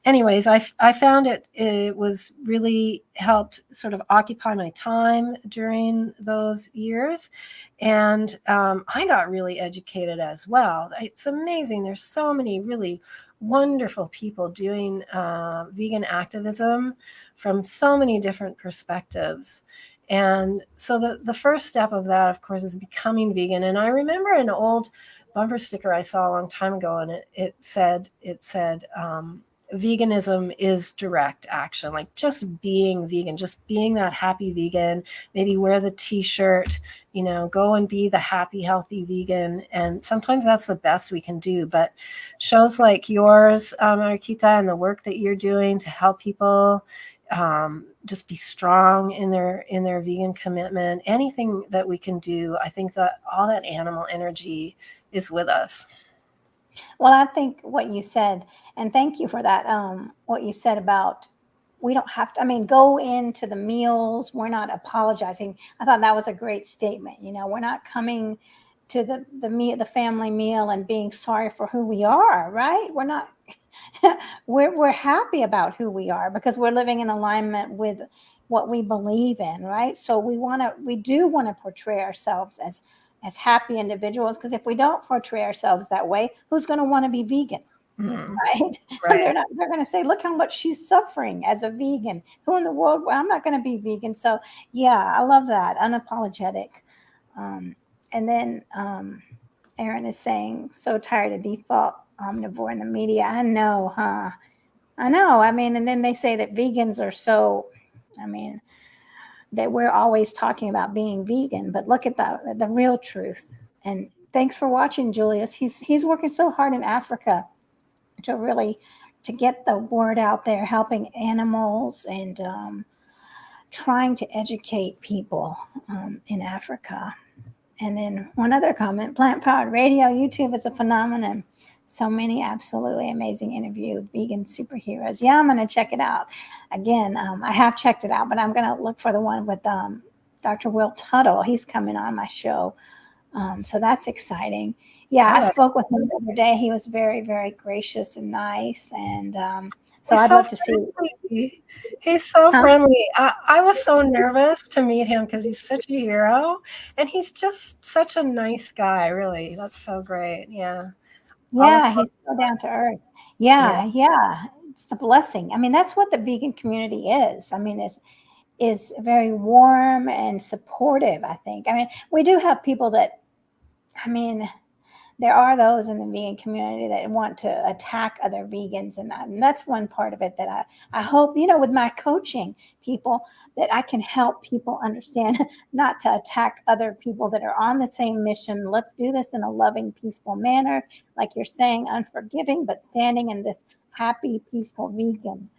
anyways, I found it was really helped sort of occupy my time during those years. And I got really educated as well. It's amazing. There's so many really wonderful people doing vegan activism from so many different perspectives. And so the first step of that, of course, is becoming vegan. And I remember an old bumper sticker I saw a long time ago, and it said veganism is direct action, like just being vegan, just being that happy vegan. Maybe wear the t-shirt, go and be the happy, healthy vegan. And sometimes that's the best we can do. But shows like yours, Mariquita, and the work that you're doing to help people just be strong in their vegan commitment, anything that we can do, I think that all that animal energy is with us. Well, I think what you said, and thank you for that, what you said about we don't have to, go into the meals. We're not apologizing. I thought that was a great statement. We're not coming to the family meal and being sorry for who we are, right? We're not, we're happy about who we are because we're living in alignment with what we believe in, right? So we do want to portray ourselves as happy individuals, because if we don't portray ourselves that way, who's going to want to be vegan? Mm-hmm. Right? They're going to say, look how much she's suffering as a vegan. Who in the world? Well, I'm not going to be vegan. So yeah, I love that. Unapologetic. And then Aaron is saying, so tired of default omnivore in the media. I know, huh? I know. And then they say that vegans are so, that we're always talking about being vegan, but look at the real truth. And thanks for watching, Julius. He's working so hard in Africa to get the word out there, helping animals and trying to educate people in Africa. And then one other comment, Plant Powered Radio, YouTube is a phenomenon. So many absolutely amazing interviewed vegan superheroes. Yeah, I'm going to check it out. Again, I have checked it out, but I'm going to look for the one with Dr. Will Tuttle. He's coming on my show. So that's exciting. Yeah, I spoke with him the other day. He was very, very gracious and nice. And so I'd love to see. He's so friendly. I was so nervous to meet him because he's such a hero. And he's just such a nice guy, really. That's so great. Yeah. Yeah, he's so down to earth. Yeah. It's a blessing. That's what the vegan community is. Is very warm and supportive, I think. We do have people that, there are those in the vegan community that want to attack other vegans, and that's one part of it that I hope, with my coaching people, that I can help people understand not to attack other people that are on the same mission. Let's do this in a loving, peaceful manner, like you're saying, unforgiving, but standing in this happy, peaceful vegan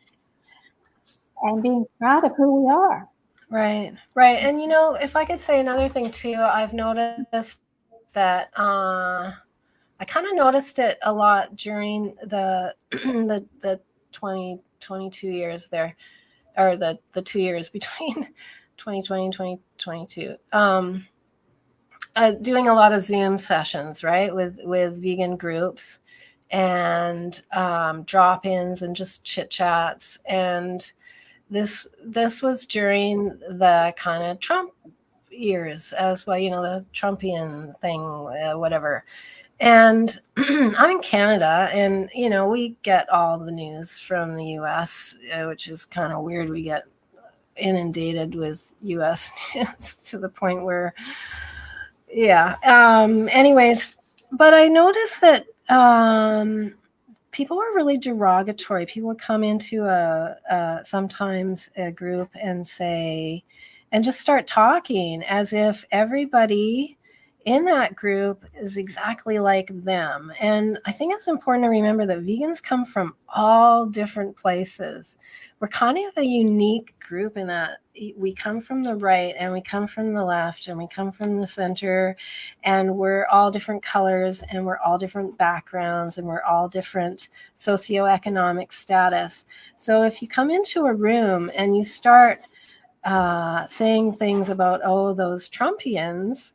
and being proud of who we are. Right. And if I could say another thing too, I've noticed that I kind of noticed it a lot during the 22 years there, or the 2 years between 2020 and 2022. Doing a lot of Zoom sessions, right, with vegan groups and drop-ins and just chit chats. And this was during the kind of Trump years as well, the Trumpian thing, whatever. And I'm in Canada, and we get all the news from the US, which is kind of weird. We get inundated with US news to the point where, yeah. Anyways, but I noticed that people were really derogatory. People would come into sometimes a group and say, and just start talking as if everybody in that group is exactly like them. And I think it's important to remember that vegans come from all different places. We're kind of a unique group in that we come from the right, and we come from the left, and we come from the center, and we're all different colors, and we're all different backgrounds, and we're all different socioeconomic status. So if you come into a room and you start saying things about, oh, those Trumpians,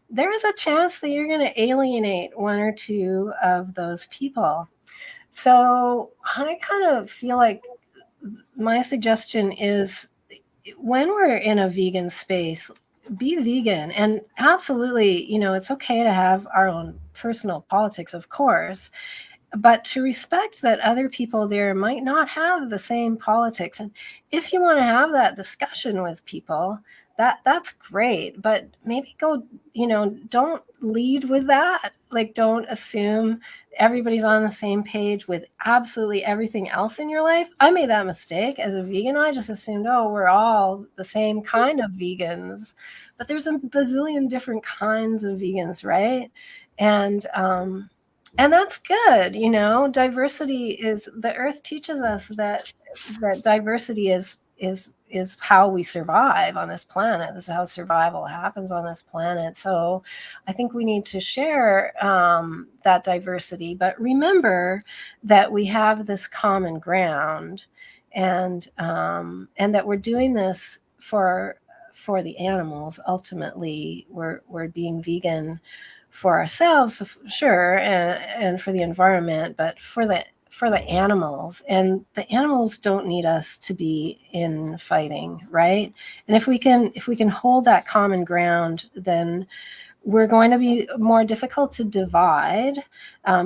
there is a chance that you're going to alienate one or two of those people. So I kind of feel like my suggestion is, when we're in a vegan space, be vegan. And absolutely, it's okay to have our own personal politics, of course, but to respect that other people there might not have the same politics. And if you want to have that discussion with people, that's great, but maybe go, don't lead with that. Like, don't assume everybody's on the same page with absolutely everything else in your life. I made that mistake as a vegan. I just assumed, oh, we're all the same kind of vegans, but there's a bazillion different kinds of vegans, right? And that's good. Diversity is, the earth teaches us that diversity is how we survive on this planet. This is how survival happens on this planet. So I think we need to share that diversity, but remember that we have this common ground, and that we're doing this for the animals. Ultimately, we're being vegan for ourselves, sure, and for the environment, but for the animals. And the animals don't need us to be in fighting, right? And if we can hold that common ground, then we're going to be more difficult to divide,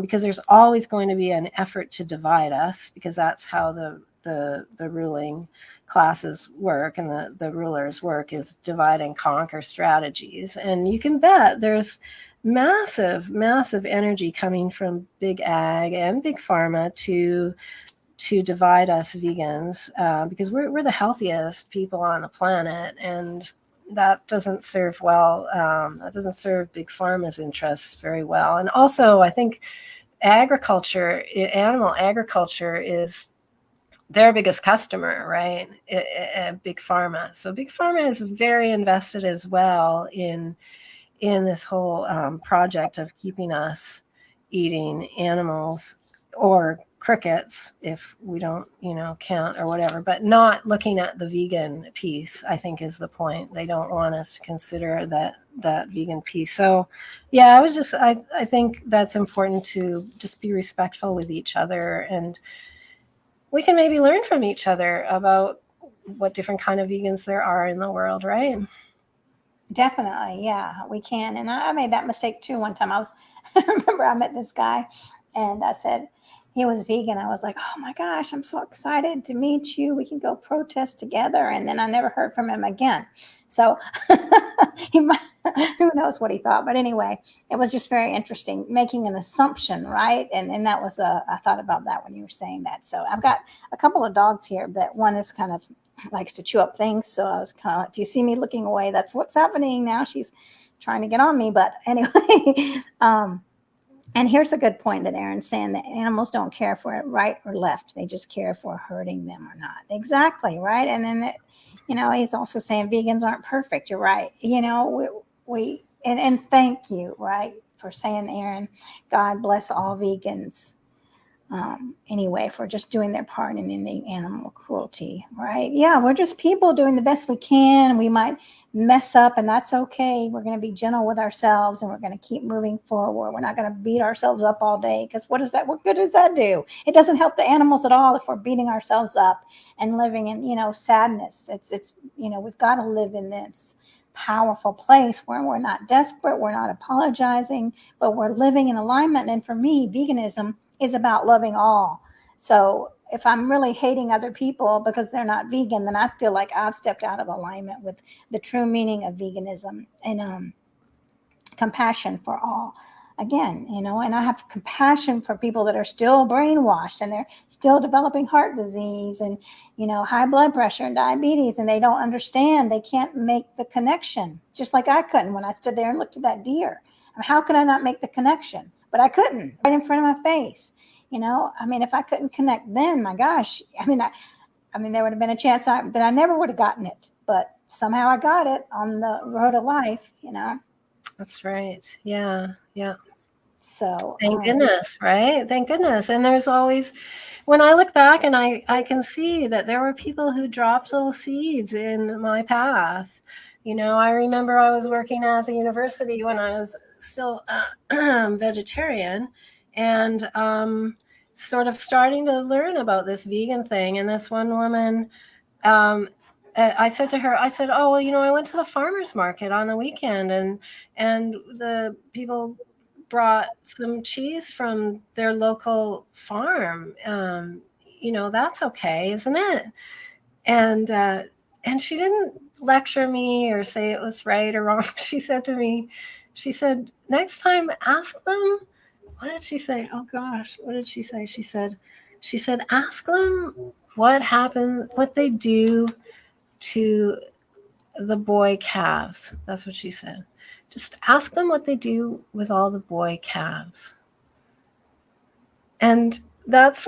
because there's always going to be an effort to divide us, because that's how the ruling classes work, and the rulers work, is divide and conquer strategies. And you can bet there's massive energy coming from big ag and big pharma to divide us vegans, because we're the healthiest people on the planet, and that doesn't serve well. That doesn't serve big pharma's interests very well. And also, I think animal agriculture is their biggest customer, right? Big pharma. So big pharma is very invested as well in this whole project of keeping us eating animals, or crickets if we don't count, or whatever, but not looking at the vegan piece, I think, is the point. They don't want us to consider that vegan piece. So yeah, I think that's important, to just be respectful with each other, and we can maybe learn from each other about what different kind of vegans there are in the world, right? Definitely, yeah, we can. And I made that mistake too one time. I remember I met this guy, and I said he was vegan. I was like, oh my gosh, I'm so excited to meet you. We can go protest together. And then I never heard from him again. So who knows what he thought. But anyway, it was just very interesting, making an assumption, right? And that was I thought about that when you were saying that. So I've got a couple of dogs here, but one is kind of likes to chew up things. So I was kind of, if you see me looking away, that's what's happening now. She's trying to get on me. But anyway, and here's a good point that Aaron's saying, that animals don't care if we're right or left. They just care if we're hurting them or not. Exactly, right? And then, he's also saying vegans aren't perfect. You're right. And thank you, right, for saying, Aaron, God bless all vegans. anyway, for just doing their part in ending animal cruelty, right? Yeah, we're just people doing the best we can. We might mess up, and that's okay. We're going to be gentle with ourselves, and we're going to keep moving forward. We're not going to beat ourselves up all day, because what good does that do? It doesn't help the animals at all if we're beating ourselves up and living in, sadness. It's we've got to live in this powerful place where we're not desperate, we're not apologizing, but we're living in alignment. And for me, veganism is about loving all. So if I'm really hating other people because they're not vegan, then I feel like I've stepped out of alignment with the true meaning of veganism and compassion for all. Again, and I have compassion for people that are still brainwashed and they're still developing heart disease and, high blood pressure and diabetes, and they don't understand. They can't make the connection, just like I couldn't when I stood there and looked at that deer. I mean, how could I not make the connection? But I couldn't, right in front of my face. If I couldn't connect then, my gosh, there would have been a chance that I never would have gotten it. But somehow I got it on the road of life, That's right. Yeah. Yeah. So thank goodness, right? Thank goodness. And there's always, when I look back and I can see that there were people who dropped little seeds in my path. I remember I was working at the university when I was still vegetarian and sort of starting to learn about this vegan thing. And this one woman, I said to her, oh, well, I went to the farmer's market on the weekend and the people brought some cheese from their local farm. That's okay, isn't it? And she didn't lecture me or say it was right or wrong. She said to me, next time ask them, what did she say? Oh gosh, what did she say? She said, ask them what happened, what they do to the boy calves. That's what she said. Just ask them what they do with all the boy calves. And that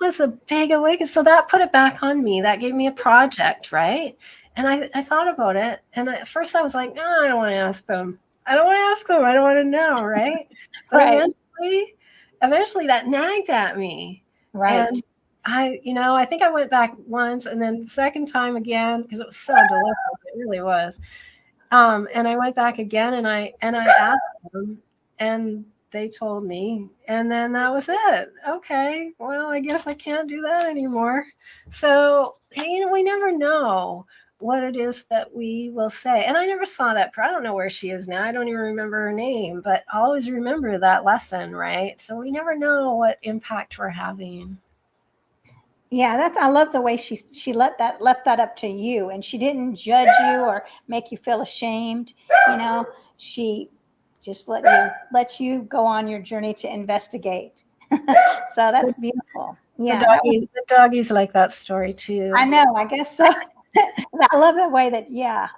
was a big awakening. So that put it back on me. That gave me a project, right? And I thought about it. And at first I was like, no, I don't want to ask them. I don't want to know, right? But right. eventually that nagged at me. Right. And I think I went back once and then the second time again, because it was so delicious. It really was. And I went back again and I asked them and they told me, and then that was it. Okay, well, I guess I can't do that anymore. So, we never know what it is that we will say. And I never saw that. I don't know where she is now. I don't even remember her name, but I'll always remember that lesson, right? So we never know what impact we're having. Yeah, I love the way she left that up to you, and she didn't judge you or make you feel ashamed. She just let you go on your journey to investigate. So that's beautiful. Yeah, the doggies like that story too. I know. I guess so. I love the way that. Yeah,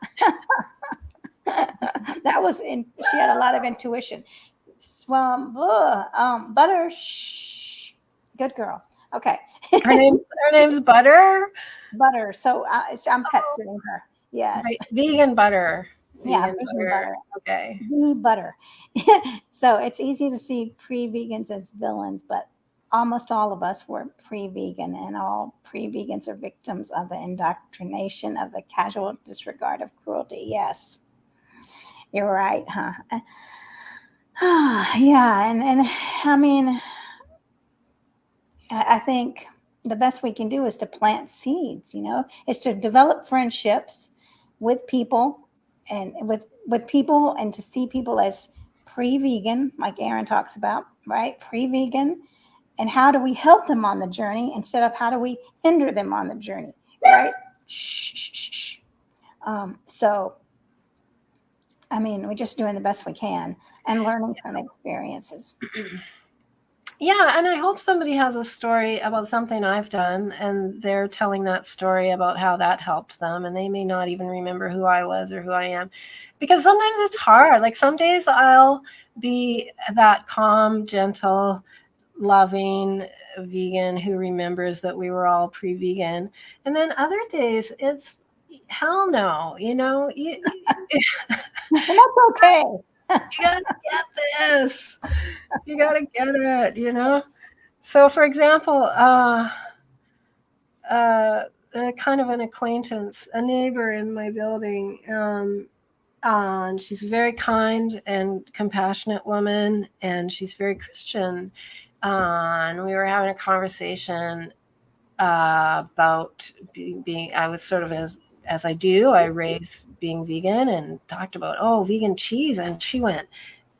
that was in. She had a lot of intuition. Well, Butter. Shh, good girl. Okay. Her name's Butter. Butter. So I'm pet sitting her. Yes. Right. Vegan butter. Vegan butter. Okay. Butter. So it's easy to see pre-vegans as villains, but almost all of us were pre-vegan, and all pre-vegans are victims of the indoctrination of the casual disregard of cruelty. Yes. You're right, huh? Yeah, and I think the best we can do is to plant seeds, is to develop friendships with people and with people, and to see people as pre-vegan, like Aaron talks about, right? Pre-vegan. And how do we help them on the journey instead of how do we hinder them on the journey, right? Shh. So, we're just doing the best we can and learning from experiences. Yeah, and I hope somebody has a story about something I've done and they're telling that story about how that helped them, and they may not even remember who I was or who I am. Because sometimes it's hard. Like some days I'll be that calm, gentle, loving vegan who remembers that we were all pre-vegan. And then other days it's hell no, That's okay. You gotta get this. You gotta get it, So, for example, kind of an acquaintance, a neighbor in my building, and she's a very kind and compassionate woman, and she's very Christian. And we were having a conversation about being. I was sort of as I do. I raised being vegan and talked about vegan cheese, and she went,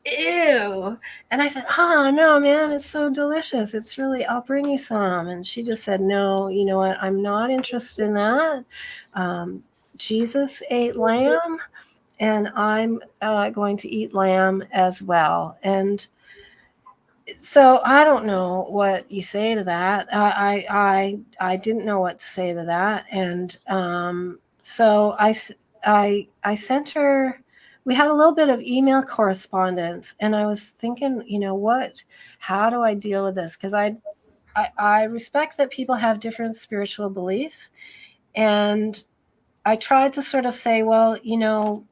ew. And I said, oh, no, man, it's so delicious. It's really, I'll bring you some. And she just said, no, you know what? I'm not interested in that. Jesus ate lamb, and I'm going to eat lamb as well. And so I don't know what you say to that. I didn't know what to say to that. And so I sent her, we had a little bit of email correspondence, and I was thinking, how do I deal with this? Because I respect that people have different spiritual beliefs. And I tried to sort of say, well,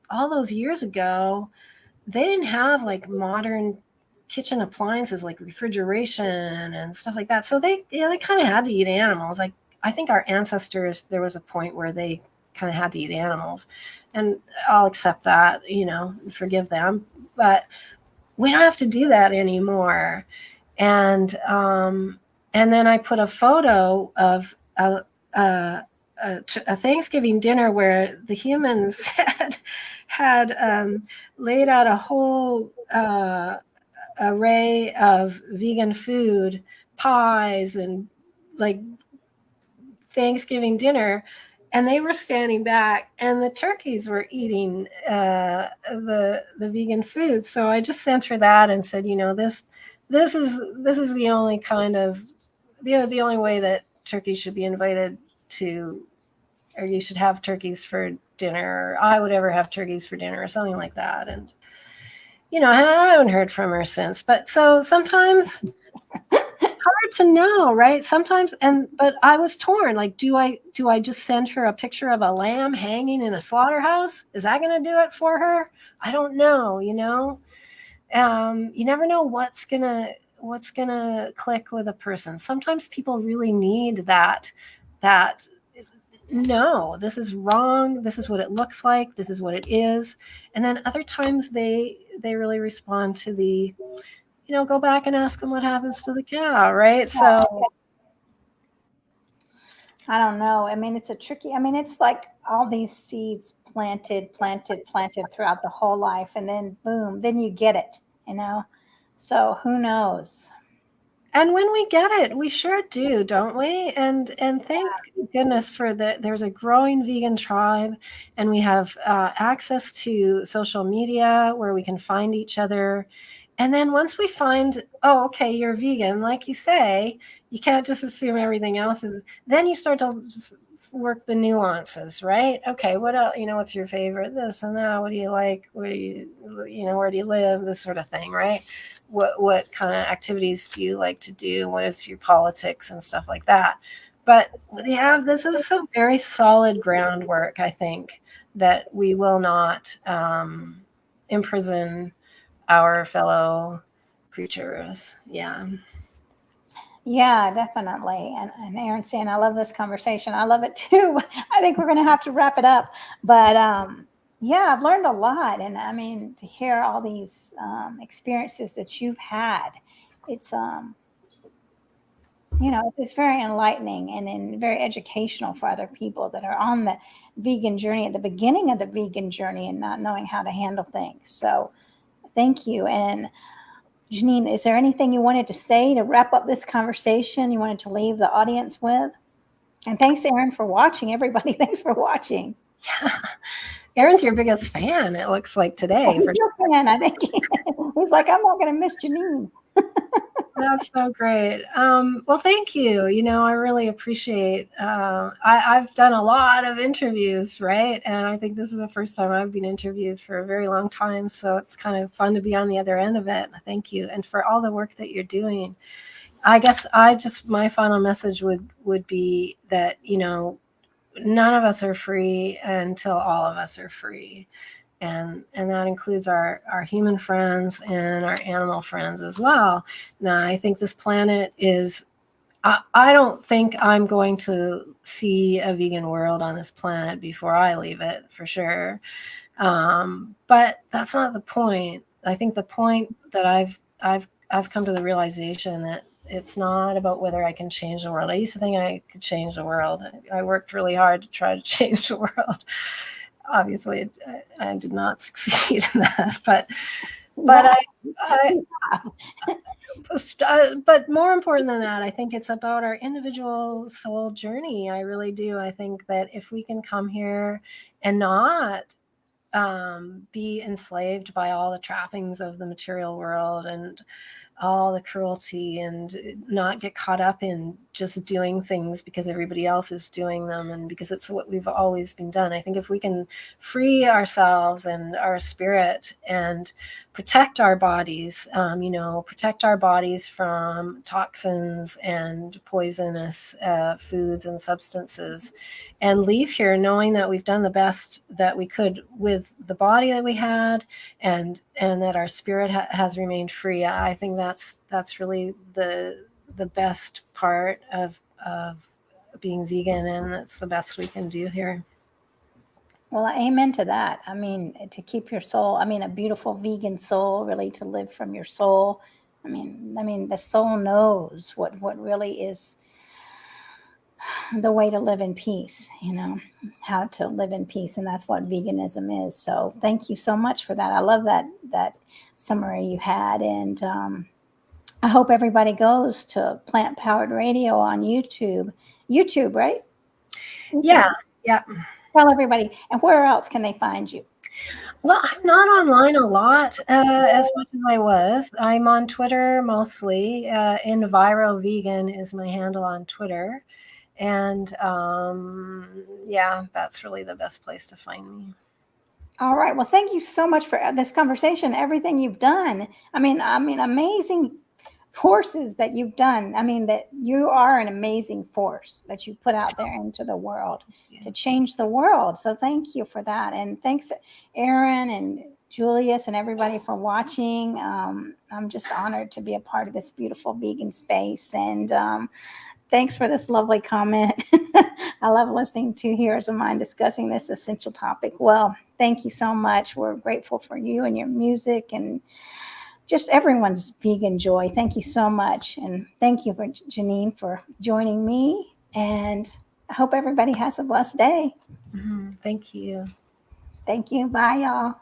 all those years ago, they didn't have like modern kitchen appliances like refrigeration and stuff like that. So they kind of had to eat animals. Like, I think our ancestors, there was a point where they kind of had to eat animals, and I'll accept that, forgive them. But we don't have to do that anymore. And then I put a photo of a Thanksgiving dinner where the humans had laid out a whole array of vegan food, pies, and like Thanksgiving dinner, and they were standing back, and the turkeys were eating the vegan food. So I just sent her that and said, this is the only kind of the only way that turkeys should be invited to, or you should have turkeys for dinner, or I would ever have turkeys for dinner, or something like that. And I haven't heard from her since. But so sometimes it's hard to know, right? Sometimes, but I was torn. Like, do I just send her a picture of a lamb hanging in a slaughterhouse? Is that going to do it for her? I don't know. You never know what's gonna click with a person. Sometimes people really need that no, this is wrong, this is what it looks like, this is what it is. And then other times they really respond to the, go back and ask them what happens to the cow, right? So I don't know. I mean, it's it's like all these seeds planted throughout the whole life, and then boom, then you get it, So who knows? and when we get it, we sure do, don't we? And thank goodness for there's a growing vegan tribe, and we have access to social media where we can find each other. And then once we find, oh, okay, you're vegan, like you say, you can't just assume everything else is. Then you start to work the nuances, right? Okay, what else? What's your favorite? This and that. What do you like? Where do you live? This sort of thing, right? What kind of activities do you like to do? What is your politics and stuff like that? But this is some very solid groundwork, I think, that we will not imprison our fellow creatures. Yeah. Yeah, definitely. And Aaron saying, I love this conversation. I love it too. I think we're going to have to wrap it up. But yeah, I've learned a lot. And I mean, to hear all these experiences that you've had, it's, it's very enlightening and very educational for other people that are on the vegan journey, at the beginning of the vegan journey, and not knowing how to handle things. So thank you. And Janine, is there anything you wanted to say to wrap up this conversation you wanted to leave the audience with? And thanks, Aaron, for watching. Everybody, thanks for watching. Yeah. Aaron's your biggest fan, it looks like today. He's your fan, I think. He's like, I'm not going to miss Janine. That's so great. Well, thank you. I really appreciate. I've done a lot of interviews, right? And I think this is the first time I've been interviewed for a very long time. So it's kind of fun to be on the other end of it. Thank you, and for all the work that you're doing. I guess my final message would be that none of us are free until all of us are free. and that includes our human friends and our animal friends as well. Now, I think this planet is, I don't think I'm going to see a vegan world on this planet before I leave it, for sure. But that's not the point. I think the point that I've come to the realization that it's not about whether I can change the world. I used to think I could change the world. I worked really hard to try to change the world. Obviously, I did not succeed in that, but but more important than that, I think it's about our individual soul journey. I really do. I think that if we can come here and not be enslaved by all the trappings of the material world and all the cruelty, and not get caught up in just doing things because everybody else is doing them and because it's what we've always been done. I think if we can free ourselves and our spirit and protect our bodies, protect our bodies from toxins and poisonous foods and substances, and leave here knowing that we've done the best that we could with the body that we had, and that our spirit has remained free. I think that's really the best part of being vegan, and that's the best we can do here. Well, amen to that. I mean, to keep your soul, I mean, a beautiful vegan soul, really to live from your soul. I mean, the soul knows what really is the way to live in peace, how to live in peace. And that's what veganism is. So thank you so much for that. I love that summary you had. And I hope everybody goes to Plant Powered Radio on YouTube. YouTube, right? Yeah. Tell everybody. And where else can they find you? Well, I'm not online a lot as much as I was. I'm on Twitter mostly. EnviroVegan is my handle on Twitter. And that's really the best place to find me. All right. Well, thank you so much for this conversation, everything you've done. I mean, amazing forces that you've done. I mean, that you are an amazing force that you put out there into the world to change the world. So thank you for that. And thanks, Aaron and Julius and everybody for watching. I'm just honored to be a part of this beautiful vegan space. And thanks for this lovely comment. I love listening to Heroes of Mine discussing this essential topic. Well, thank you so much. We're grateful for you and your music and just everyone's vegan joy. Thank you so much. And thank you for Janine for joining me. And I hope everybody has a blessed day. Thank you. Thank you. Bye, y'all.